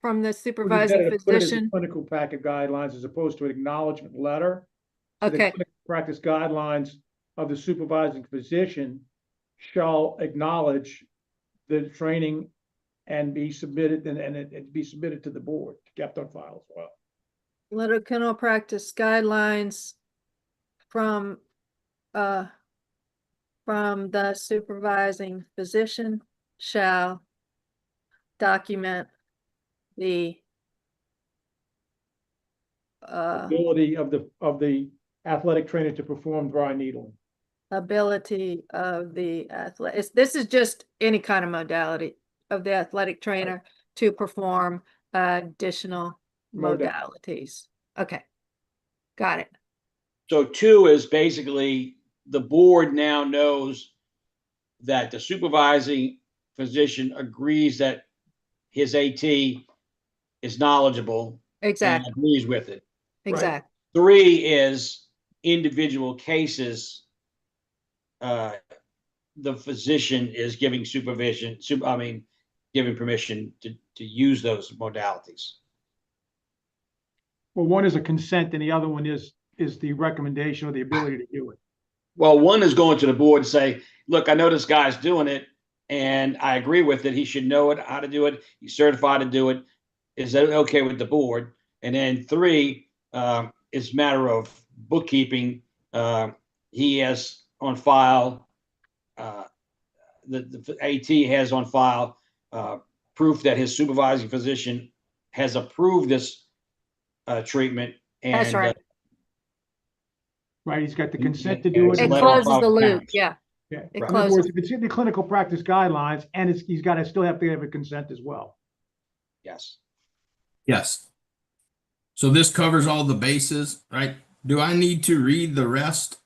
from the Put it supervising better to put it as a physician? clinical packet guidelines as opposed to an acknowledgement letter. So the Okay, clinical practice guidelines of the supervising physician shall acknowledge the training and be submitted and it be submitted to the board, kept on file as well. clinical practice guidelines from the supervising physician shall document the Ability of the athletic trainer to perform dry needling. ability of the athlete. This is just any kind of modality of the athletic trainer to perform additional modalities. Okay, got it. So 2 is basically the board now knows that the supervising physician agrees that his AT is knowledgeable and Exactly, agrees with it. exactly. 3 is individual cases. The physician is giving giving permission to use those modalities. Well, one is a consent and the other one is the recommendation or the ability to do it. Well, one is going to the board and say, look, I know this guy's doing it and I agree with it. He should know it, how to do it. He's certified to do it. Is that okay with the board? And then 3 is a matter of bookkeeping. He has on file, the AT has on file proof that his supervising physician has approved this treatment. And, That's right. Right, he's got the consent to do it. It's It letter closes of the loop, parents. yeah. Yeah. It In other closes. words, if it's in the clinical practice guidelines and he's got to still have to have a consent as well. Yes. Yes. So this covers all the bases, right? Do I need to read the rest?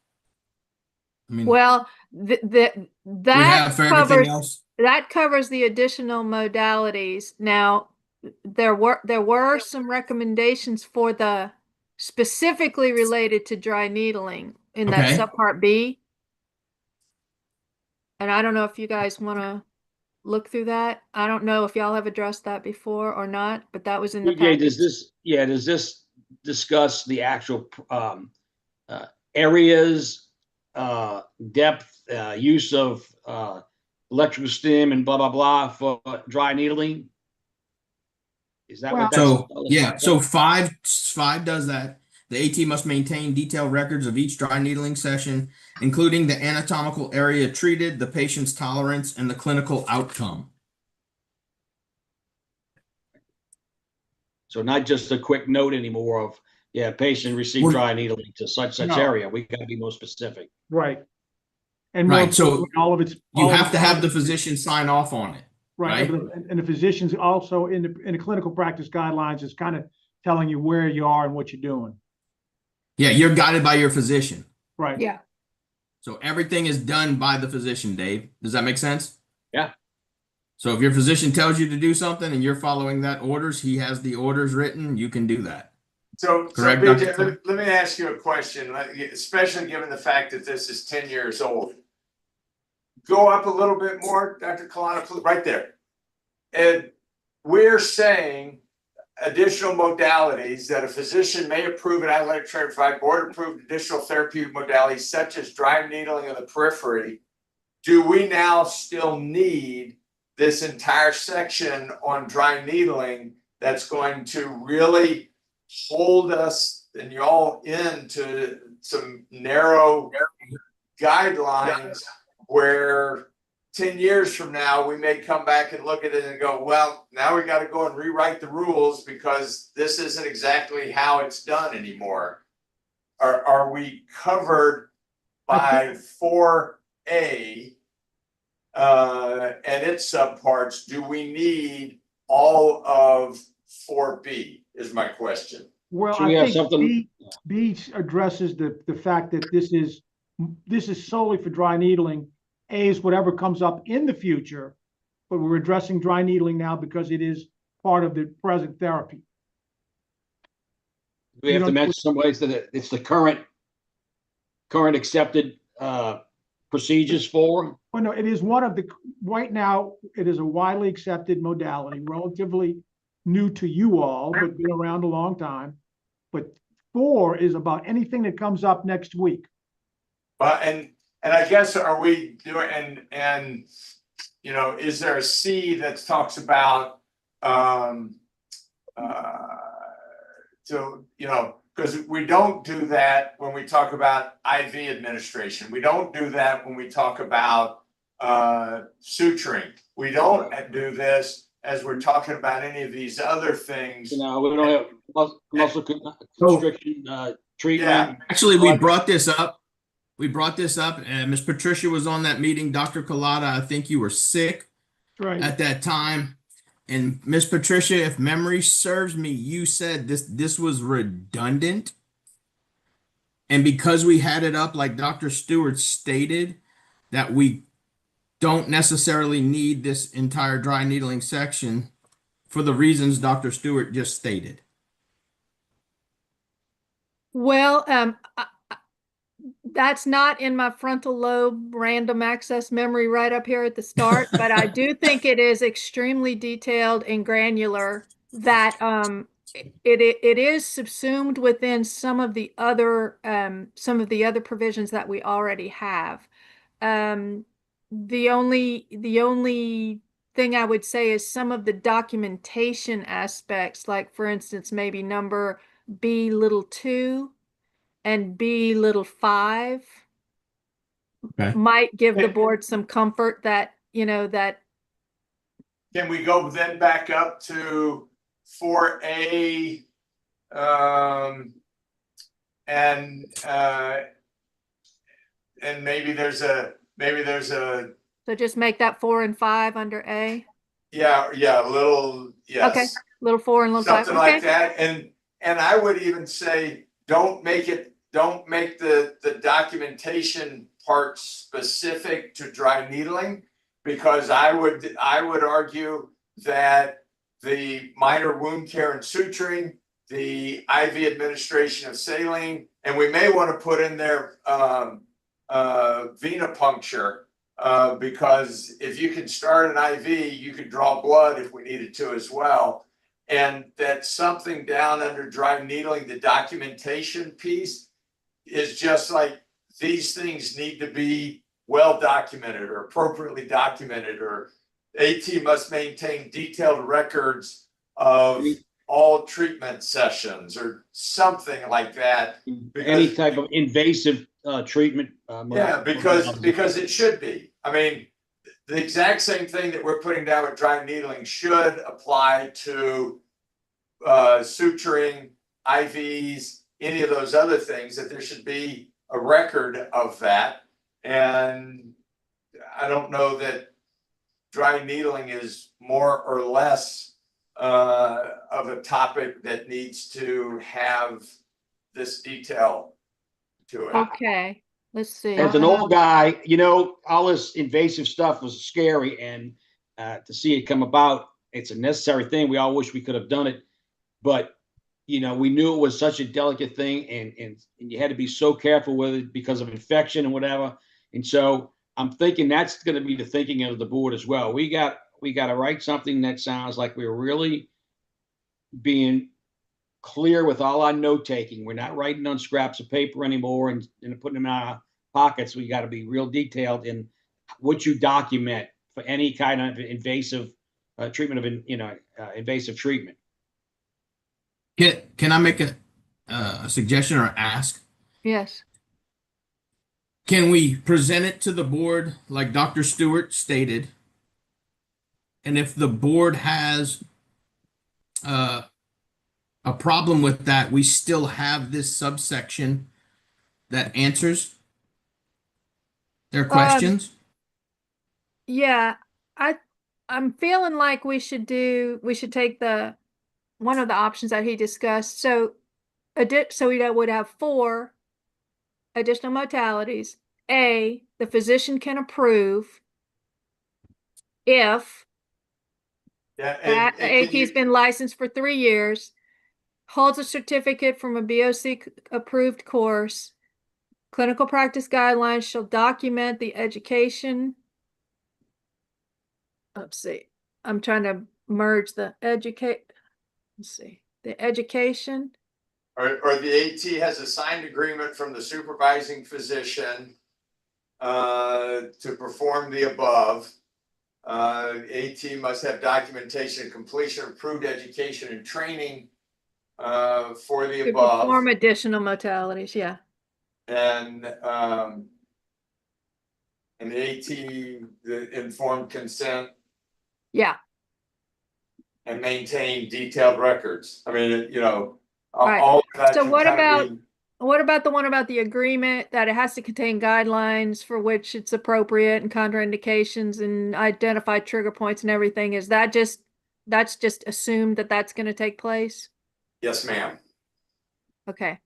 I mean, Well, we that have for everything covers, else. that covers the additional modalities. Now, there were some recommendations for the specifically related to dry needling in that Okay. subpart B. And I don't know if you guys want to look through that. I don't know if y'all have addressed that before or not, but that was in the Yeah, package. does this discuss the actual areas, depth, use of electrical stim and blah, blah, blah for dry needling? Is that what that's? So yeah, so five does that. The AT must maintain detailed records of each dry needling session, including the anatomical area treated, the patient's tolerance, and the clinical outcome. So not just a quick note anymore of, yeah, patient received We're- dry needling to such No. area. We got to be more specific. Right. And more Right, so importantly, all of it's. You all of have it's- to have the physician sign off on it. Right, right? and the physicians also in the clinical practice guidelines is kind of telling you where you are and what you're doing. Yeah, you're guided by your physician. Right. Yeah. So everything is done by the physician, Dave. Does that make sense? Yeah. So if your physician tells you to do something and you're following that orders, he has the orders written, you can do that. So Correct, BJ, Dr. let me ask you a question, especially given the fact that this is 10 years old. Go up a little bit more, Dr. Kalana, right there. And we're saying additional modalities that a physician may approve an athletic trainer provide board approved additional therapeutic modalities such as dry needling of the periphery. Do we now still need this entire section on dry needling that's going to really hold us and y'all into some narrow guidelines where 10 years from now, we may come back and look at it and go, well, now we got to go and rewrite the rules because this isn't exactly how it's done anymore. Are we covered by 4A and its subparts? Do we need all of 4B is my question. Well, Should we I have think something- B addresses the fact that this is solely for dry needling. A is whatever comes up in the future, but we're addressing dry needling now because it is part of the present therapy. We have You to know- mention some ways that it's the current accepted procedures for. Well, no, it is one of the, right now, it is a widely accepted modality, relatively new to you all, but been around a long time. But 4 is about anything that comes up next week. But and I guess are we doing and you know, is there a C that talks about so you know, because we don't do that when we talk about IV administration. We don't do that when we talk about suturing. We don't do this as we're talking about any of these other things. You know, we don't have muscle constriction treatment. Yeah. Actually, we brought this up. And Miss Patricia was on that meeting. Dr. Collada, I think you were sick Right. at that time. And Miss Patricia, if memory serves me, you said this was redundant. And because we had it up, like Dr. Stewart stated, that we don't necessarily need this entire dry needling section for the reasons Dr. Stewart just stated. Well, that's not in my frontal lobe random access memory right up here at the start, but I do think it is extremely detailed and granular that it is subsumed within some of the other provisions that we already have. The only thing I would say is some of the documentation aspects, like for instance, maybe number B(2) and B(5) Okay. might give the board some comfort that, you know, that. Can we go then back up to 4A and maybe there's a So just make that 4 and 5 under A. a little, yes. Okay, little 4 and little 5. Something like that, and I would even say, don't make the documentation part specific to dry needling, because I would argue that the minor wound care and suturing, the IV administration of saline, and we may want to put in there venipuncture Because if you can start an IV, you could draw blood if we needed to as well. And that something down under dry needling, the documentation piece is just like, these things need to be well documented or appropriately documented, or AT must maintain detailed records of all treatment sessions or something like that. Any type of invasive treatment. Yeah, because it should be. I mean, the exact same thing that we're putting down with dry needling should apply to suturing, IVs, any of those other things, that there should be a record of that. And I don't know that dry needling is more or less of a topic that needs to have this detail to it. Okay, let's see. As an old guy, you know, all this invasive stuff was scary, and to see it come about, it's a necessary thing. We all wish we could have done it, but you know, we knew it was such a delicate thing, and you had to be so careful with it because of infection and whatever. And so I'm thinking that's going to be the thinking of the board as well. We got to write something that sounds like we're really being clear with all our note taking. We're not writing on scraps of paper anymore and putting them in our pockets. We got to be real detailed in what you document for any kind of invasive treatment of invasive treatment. Can I make a suggestion or ask? Yes. Can we present it to the board like Dr. Stewart stated? And if the board has a problem with that, we still have this subsection that answers their questions? Yeah, I'm feeling like we should take one of the options that he discussed. So we would have 4 additional modalities. A, the physician can approve if Yeah, AT's been licensed for 3 years, holds a certificate from a BOC approved course. Clinical practice guidelines shall document the education. Let's see. I'm trying to merge the let's see. The education. or the AT has a signed agreement from the supervising physician to perform the above. AT must have documentation of completion, approved education and training for the To above. perform additional modalities, yeah. And AT, the informed consent Yeah. and maintain detailed records. I mean, you know, Right. all of that. So can what kind of about be- what about the one about the agreement that it has to contain guidelines for which it's appropriate and contraindications and identify trigger points and everything? Is that that's just assumed that that's going to take place? Yes, ma'am. Okay.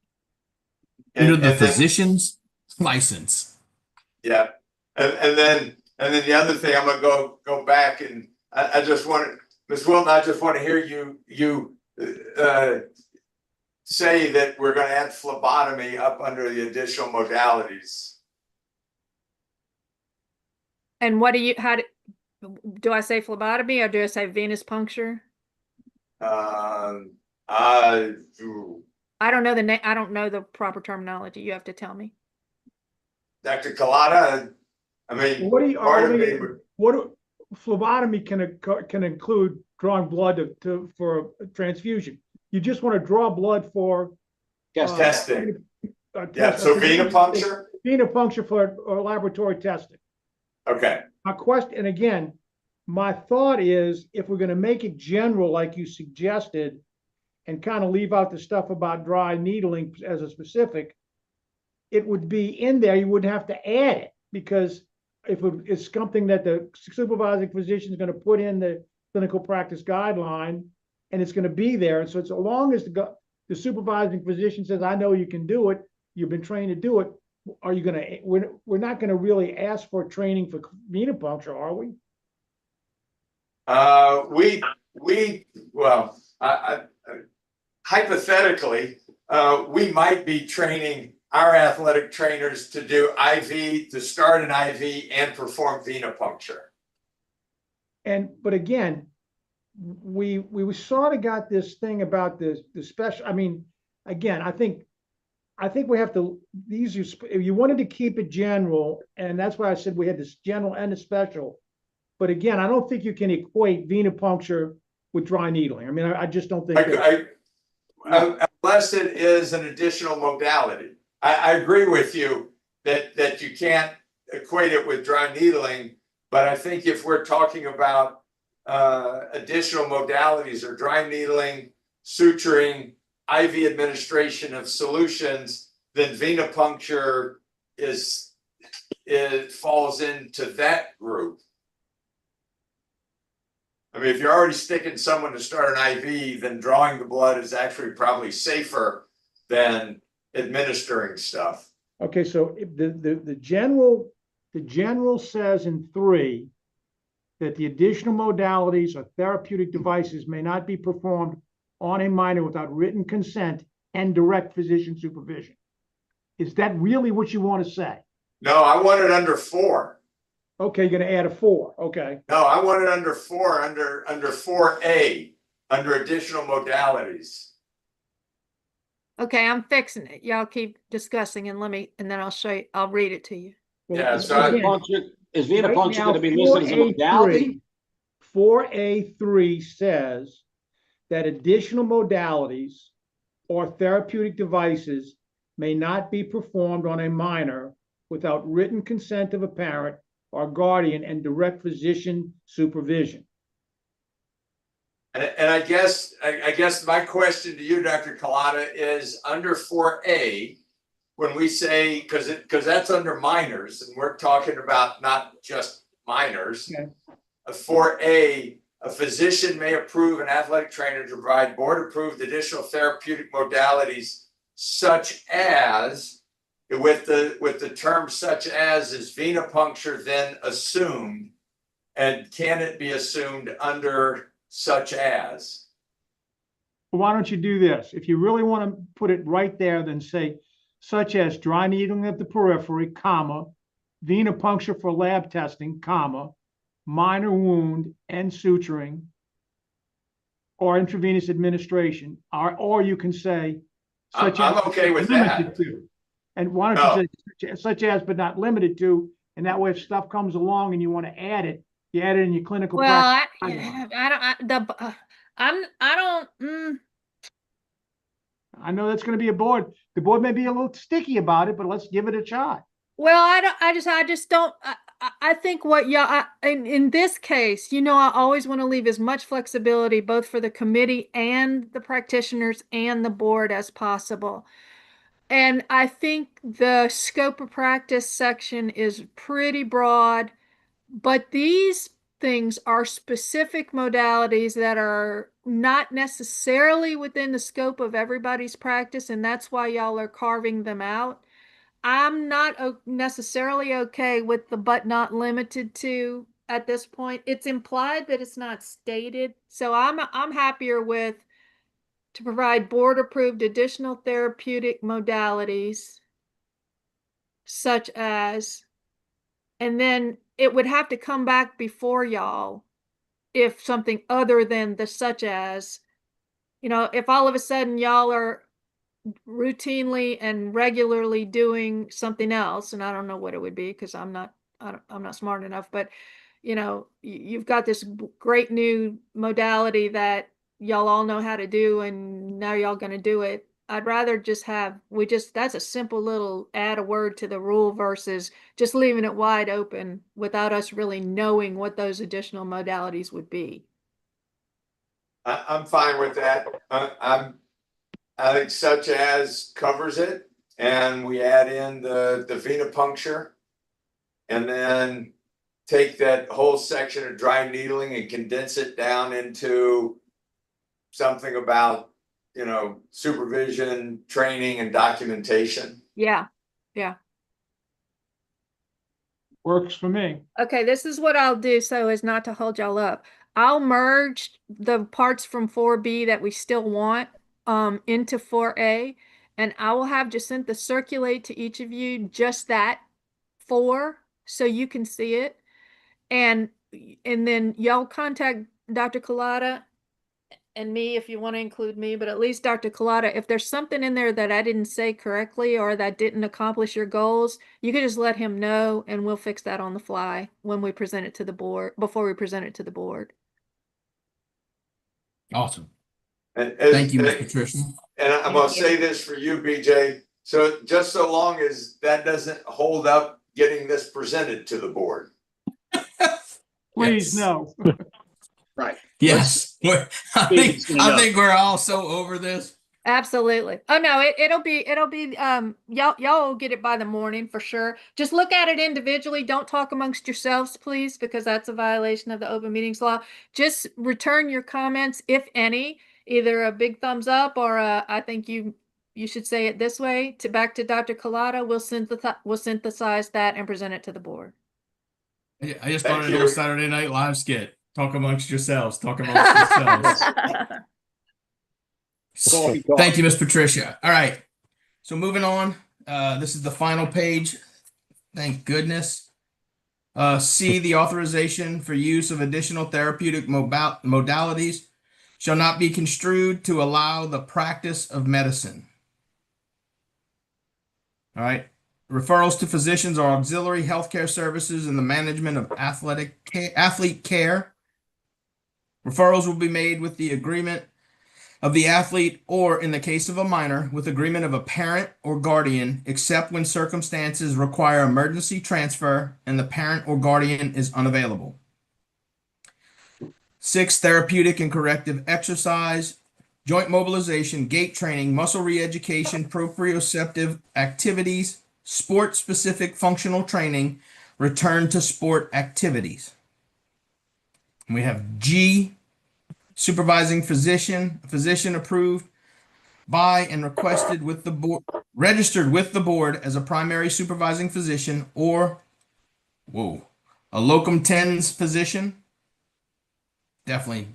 Under the then- physician's license. Yeah, and then the other thing, I'm gonna go back, and I just want, Ms. Wilton, I just want to hear you say that we're gonna add phlebotomy up under the additional modalities. And do I say phlebotomy or do I say venous puncture? I I don't know the name. I don't know the proper terminology. You have to tell me. Dr. Collada, I mean, part of me would. Phlebotomy can include drawing blood for a transfusion. You just want to draw blood for Testing. Yeah, so venipuncture? Venipuncture for laboratory testing. Okay, My question, and again, my thought is if we're going to make it general like you suggested and kind of leave out the stuff about dry needling as a specific, it would be in there. You wouldn't have to add it, because if it's something that the supervising physician is going to put in the clinical practice guideline and it's going to be there. And so it's, as long as the supervising physician says, I know you can do it, you've been trained to do it, are you going to, we're not going to really ask for training for venipuncture, are we? Well, hypothetically, we might be training our athletic trainers to do IV, to start an IV and perform venipuncture. But again, we sort of got this thing about the special, I mean, again, I think we have to, you wanted to keep it general, and that's why I said we had this general and the special. But again, I don't think you can equate venipuncture with dry needling. I mean, I just don't think. Unless it is an additional modality. I agree with you that you can't equate it with dry needling, but I think if we're talking about additional modalities or dry needling, suturing, IV administration of solutions, then venipuncture falls into that group. I mean, if you're already sticking someone to start an IV, then drawing the blood is actually probably safer than administering stuff. Okay, so the general says in 3 that the additional modalities or therapeutic devices may not be performed on a minor without written consent and direct physician supervision. Is that really what you want to say? No, I want it under 4. Okay, you're gonna add a 4, okay. No, I want it under 4, under 4A, under additional modalities. Okay, I'm fixing it. Y'all keep discussing and then I'll show you, I'll read it to you. Yeah, so Is venipuncture going to be listed as a modality? 4A3 says that additional modalities or therapeutic devices may not be performed on a minor without written consent of a parent or guardian and direct physician supervision. And I guess my question to you, Dr. Collada, is under 4A, when we say, because that's under minors, and we're talking about not just minors. Okay. 4A, a physician may approve an athletic trainer to provide board-approved additional therapeutic modalities such as, with the term such as, is venipuncture then assumed? And can it be assumed under such as? Why don't you do this? If you really want to put it right there, then say such as dry needling of the periphery, comma, venipuncture for lab testing, comma, minor wound and suturing, or intravenous administration, or you can say such I'm as okay with limited that. to. And why don't you say such as but not limited to, and that way if stuff comes along and you want to add it, you add it in your clinical Well, practice. I know that's going to be the board may be a little sticky about it, but let's give it a shot. Well, I just don't, I think what y'all, in this case, you know, I always want to leave as much flexibility both for the committee and the practitioners and the board as possible. And I think the scope of practice section is pretty broad, but these things are specific modalities that are not necessarily within the scope of everybody's practice, and that's why y'all are carving them out. I'm not necessarily okay with the but not limited to at this point. It's implied that it's not stated. So I'm happier with to provide board approved additional therapeutic modalities such as, and then it would have to come back before y'all if something other than the such as, you know, if all of a sudden y'all are routinely and regularly doing something else, and I don't know what it would be because I'm not smart enough, but you know, you've got this great new modality that y'all all know how to do and now y'all going to do it. I'd rather just have, that's a simple little add a word to the rule versus just leaving it wide open without us really knowing what those additional modalities would be. I'm fine with that. I think such as covers it, and we add in the venipuncture, and then take that whole section of dry needling and condense it down into something about, you know, supervision, training, and documentation. Yeah. Works for me. Okay, this is what I'll do so as not to hold y'all up. I'll merge the parts from 4B that we still want into 4A, And I will have Jacinta circulate to each of you just that 4 so you can see it. And then y'all contact Dr. Collada and me if you want to include me, but at least Dr. Collada, if there's something in there that I didn't say correctly or that didn't accomplish your goals, you can just let him know and we'll fix that on the fly when we present it to the board, before we present it to the board. Awesome. And Thank you, Ms. Patricia. And I'm gonna say this for you, BJ, so just so long as that doesn't hold up getting this presented to the board. Please, Yes. no. Right. Yes. I Please, think we're all so over this. Absolutely. Oh no, it'll be y'all will get it by the morning for sure. Just look at it individually. Don't talk amongst yourselves, please, because that's a violation of the open meetings law. Just return your comments, if any, either a big thumbs up or I think you should say it this way to back to Dr. Collada. We'll synthesize that and present it to the board. I just Thank thought it you. was Saturday Night Live skit. Talk amongst yourselves. Talk amongst yourselves. Thank you, Miss Patricia. All right. So moving on. This is the final page. Thank goodness. C, the authorization for use of additional therapeutic modalities shall not be construed to allow the practice of medicine. All right. Referrals to physicians or auxiliary healthcare services and the management of athlete care. Referrals will be made with the agreement of the athlete or, in the case of a minor, with agreement of a parent or guardian, except when circumstances require emergency transfer and the parent or guardian is unavailable. 6, therapeutic and corrective exercise, joint mobilization, gait training, muscle re-education, proprioceptive activities, sport-specific functional training, return to sport activities. We have G, supervising physician, physician approved by and requested with the board, registered with the board as a primary supervising physician or, a locum tenens physician. Definitely,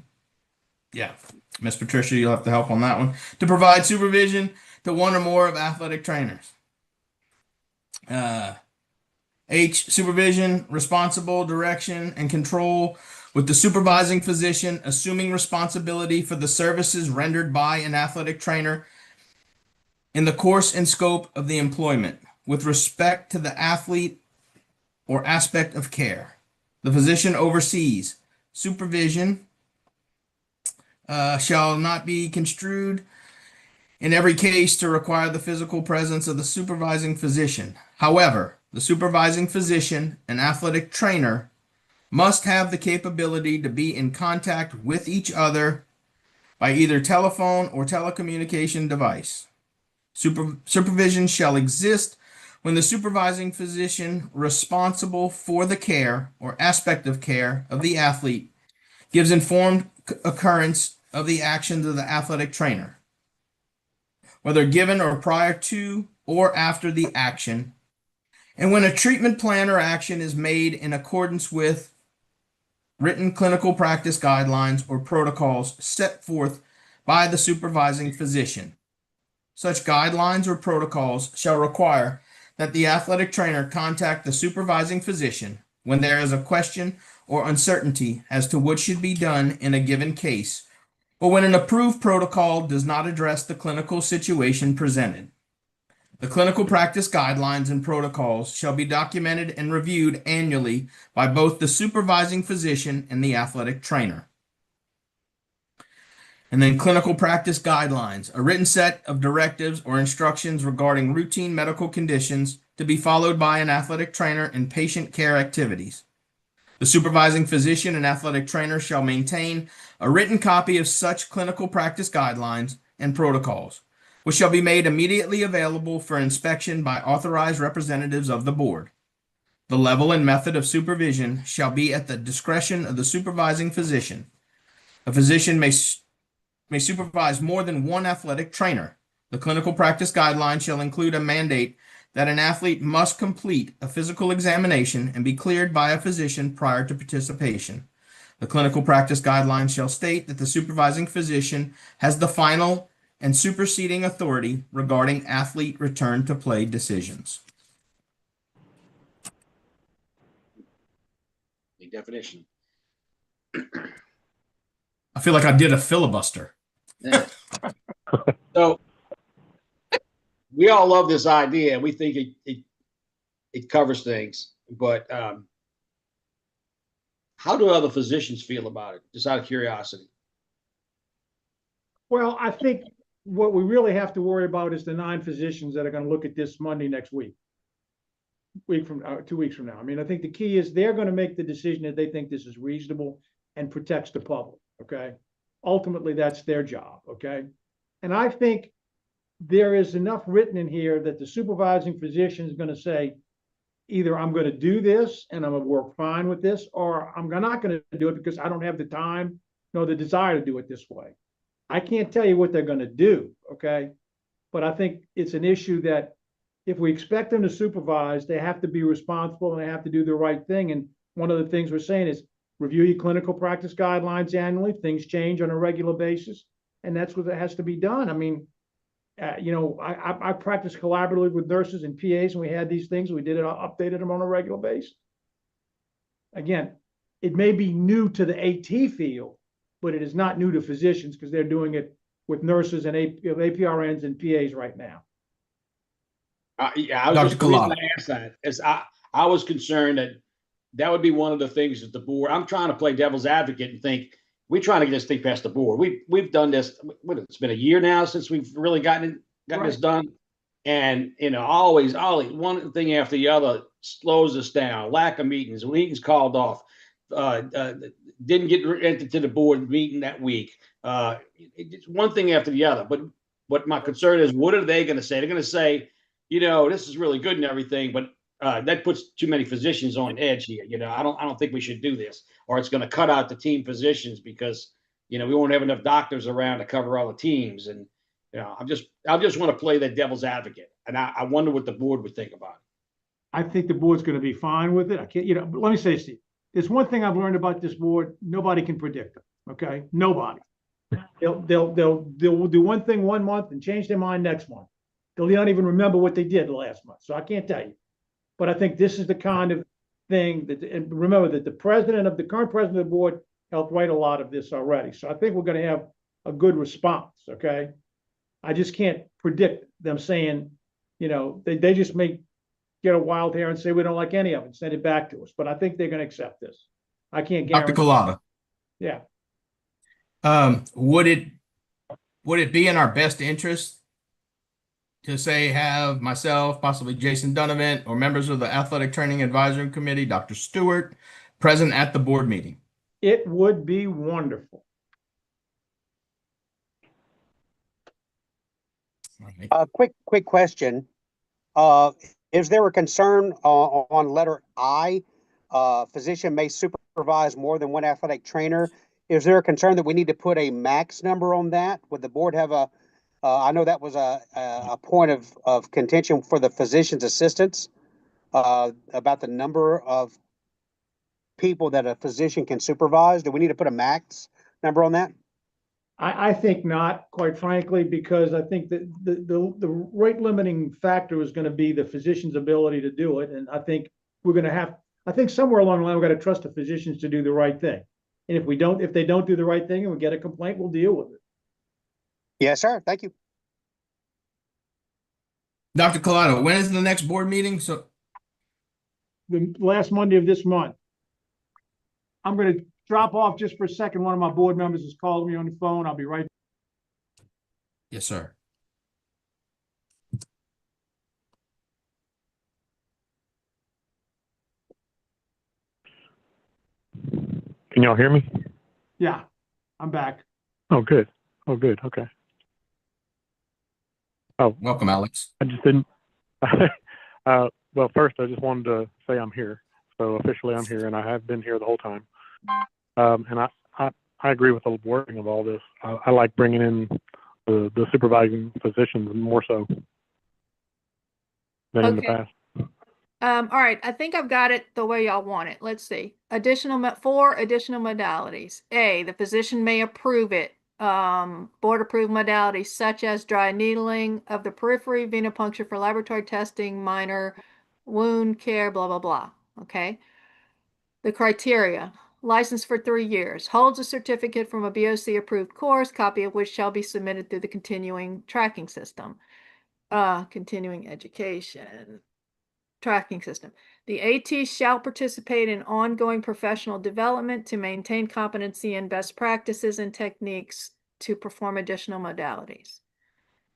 yeah. Miss Patricia, you'll have to help on that one. To provide supervision to one or more of athletic trainers. H, supervision, responsible direction and control with the supervising physician assuming responsibility for the services rendered by an athletic trainer in the course and scope of the employment with respect to the athlete or aspect of care. The physician oversees. Supervision shall not be construed in every case to require the physical presence of the supervising physician. However, the supervising physician and athletic trainer must have the capability to be in contact with each other by either telephone or telecommunication device. Supervision shall exist when the supervising physician responsible for the care or aspect of care of the athlete gives informed occurrence of the actions of the athletic trainer, whether given or prior to or after the action, and when a treatment plan or action is made in accordance with written clinical practice guidelines or protocols set forth by the supervising physician. Such guidelines or protocols shall require that the athletic trainer contact the supervising physician when there is a question or uncertainty as to what should be done in a given case, or when an approved protocol does not address the clinical situation presented. The clinical practice guidelines and protocols shall be documented and reviewed annually by both the supervising physician and the athletic trainer. And then clinical practice guidelines, a written set of directives or instructions regarding routine medical conditions to be followed by an athletic trainer in patient care activities. The supervising physician and athletic trainer shall maintain a written copy of such clinical practice guidelines and protocols, which shall be made immediately available for inspection by authorized representatives of the board. The level and method of supervision shall be at the discretion of the supervising physician. A physician may supervise more than one athletic trainer. The clinical practice guideline shall include a mandate that an athlete must complete a physical examination and be cleared by a physician prior to participation. The clinical practice guidelines shall state that the supervising physician has the final and superseding authority regarding athlete return to play decisions. The definition. I feel like I did a filibuster. Yeah. So we all love this idea. We think it covers things, but how do other physicians feel about it? Just out of curiosity. Well, I think what we really have to worry about is the 9 physicians that are going to look at this Monday next week. 2 weeks from now. I mean, I think the key is they're going to make the decision that they think this is reasonable and protects the public. Okay. Ultimately, that's their job. Okay. And I think there is enough written in here that the supervising physician is going to say, either I'm going to do this and I'm going to work fine with this, or I'm not going to do it because I don't have the time nor the desire to do it this way. I can't tell you what they're going to do. Okay. But I think it's an issue that if we expect them to supervise, they have to be responsible and they have to do the right thing. And one of the things we're saying is review your clinical practice guidelines annually. Things change on a regular basis, and that's what has to be done. I mean, I practice collaboratively with nurses and PAs, and we had these things. We did it, updated them on a regular basis. Again, it may be new to the AT field, but it is not new to physicians because they're doing it with nurses and APRNs and PAs right now. Yeah, I was Dr. just the reason Collada. I asked that is I was concerned that would be one of the things that the board. I'm trying to play devil's advocate and think we're trying to get this thing past the board. We've done this. It's been a year now since we've really gotten this done, and always one thing after the other slows us down. Lack of meetings called off. Didn't get entered to the board meeting that week. It's one thing after the other. But what my concern is, what are they going to say? They're going to say, this is really good and everything, but that puts too many physicians on edge here. I don't think we should do this, or it's going to cut out the team physicians because we won't have enough doctors around to cover all the teams. And I just want to play that devil's advocate, and I wonder what the board would think about it. I think the board's going to be fine with it. I can't, but let me say, Steve, there's one thing I've learned about this board: nobody can predict them. Okay, nobody. They'll do one thing one month and change their mind next month. They'll not even remember what they did last month. So I can't tell you. But I think this is the kind of thing that, and remember that the current president of the board helped write a lot of this already. So I think we're going to have a good response. Okay. I just can't predict them saying, they just may get a wild hair and say, we don't like any of it, send it back to us. But I think they're going to accept this. I can't guarantee. Dr. Collada. Yeah. Would it be in our best interest to say have myself, possibly Jason Donovan, or members of the Athletic Training Advisory Committee, Dr. Stewart, present at the board meeting? It would be wonderful. Quick question. Is there a concern on letter I? Physician may supervise more than one athletic trainer. Is there a concern that we need to put a max number on that? Would the board have I know that was a point of contention for the physician's assistants about the number of people that a physician can supervise. Do we need to put a max number on that? I think not, quite frankly, because I think that the rate limiting factor is going to be the physician's ability to do it. And I think I think somewhere along the line, we've got to trust the physicians to do the right thing. And if they don't do the right thing and we get a complaint, we'll deal with it. Yes, sir. Thank you. Dr. Collada, when is the next board meeting? So The last Monday of this month. I'm going to drop off just for a second. One of my board members is calling me on the phone. I'll be right. yes, sir. Can y'all hear me? Yeah, I'm back. Oh, good. Oh, good. Okay. Oh, Welcome, Alex. I just didn't. Well, first, I just wanted to say I'm here. So officially, I'm here, and I have been here the whole time. And I agree with the wording of all this. I like bringing in the supervising physicians more so than in the past. All right, I think I've got it the way y'all want it. Let's see. 4 additional modalities. A, the physician may approve it board approved modalities such as dry needling of the periphery, venipuncture for laboratory testing, minor wound care, blah, blah, blah. Okay. The criteria: license for 3 years, holds a certificate from a BOC approved course, copy of which shall be submitted through the continuing tracking system. Continuing education tracking system. The AT shall participate in ongoing professional development to maintain competency and best practices and techniques to perform additional modalities.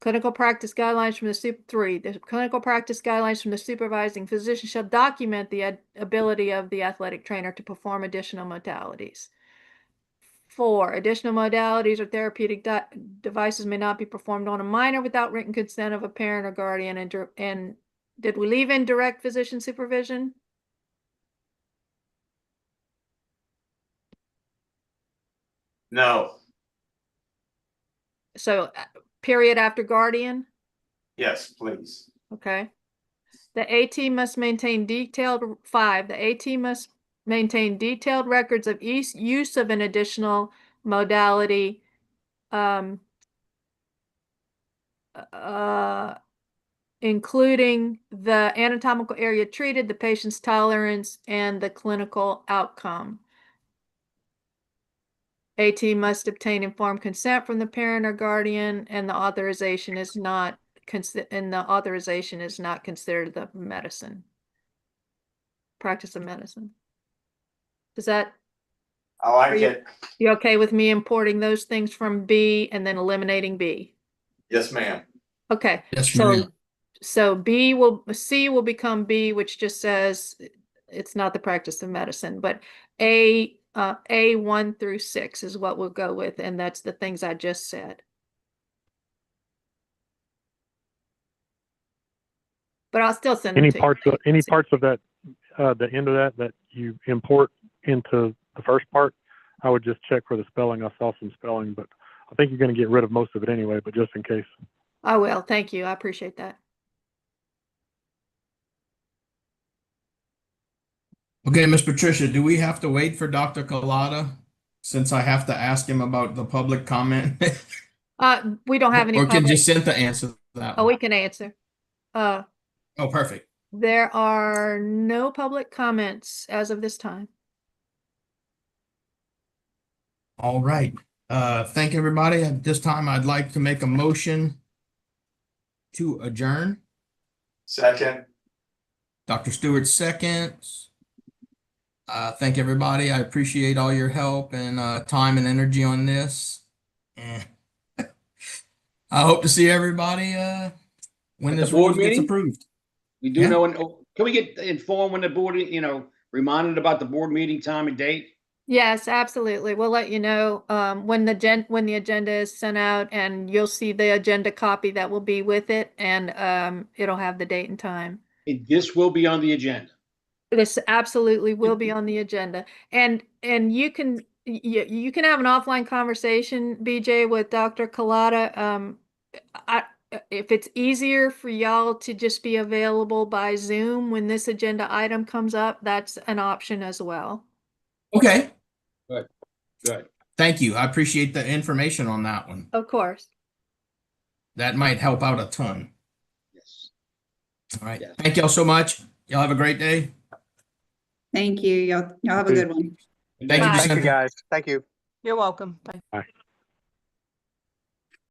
Clinical practice guidelines from the clinical practice guidelines from the supervising physician shall document the ability of the athletic trainer to perform additional modalities. 4, additional modalities or therapeutic devices may not be performed on a minor without written consent of a parent or guardian. And did we leave in direct physician supervision? No, So period after guardian? yes, please. Okay. The AT must maintain detailed 5. The AT must maintain detailed records of use of an additional modality, including the anatomical area treated, the patient's tolerance, and the clinical outcome. AT must obtain informed consent from the parent or guardian, and the authorization is not considered the medicine. Practice of medicine. Does that, I like Are you- it. you okay with me importing those things from B and then eliminating B? Yes, ma'am. Okay, Yes, ma'am. so C will become B, which just says it's not the practice of medicine, but A 1 through 6 is what we'll go with, and that's the things I just said. But I'll still send them Any to parts you. of that, the end of that you import into the first part, I would just check for the spelling. I saw some spelling, but I think you're going to get rid of most of it anyway, but just in case. I will. Thank you. I appreciate that. Okay, Miss Patricia, do we have to wait for Dr. Collada since I have to ask him about the public comment? We don't have any Or can public. Jacinta answer that Oh, one? we can answer. Oh, perfect. There are no public comments as of this time. All right. Thank you, everybody. At this time, I'd like to make a motion to adjourn. Second, Dr. Stewart seconds. Thank everybody. I appreciate all your help and time and energy on this. And I hope to see everybody when At this the board rule gets meeting? approved. We do Yeah. know, can we get informed when the board, reminded about the board meeting time and date? Yes, absolutely. We'll let you know when the agenda is sent out, and you'll see the agenda copy that will be with it, and it'll have the date and time. This will be on the agenda. This absolutely will be on the agenda, and you can have an offline conversation, BJ, with Dr. Collada. If it's easier for y'all to just be available by Zoom when this agenda item comes up, that's an option as well. Okay. Good. Thank you. I appreciate the information on that one. Of course. That might help out a ton. Yes. All right. Yes. Thank y'all so much. Y'all have a great day. Thank you. Y'all have a good one. Thank you, Bye. Thank you, Jacinta. guys. Thank you. You're welcome. Bye. Bye.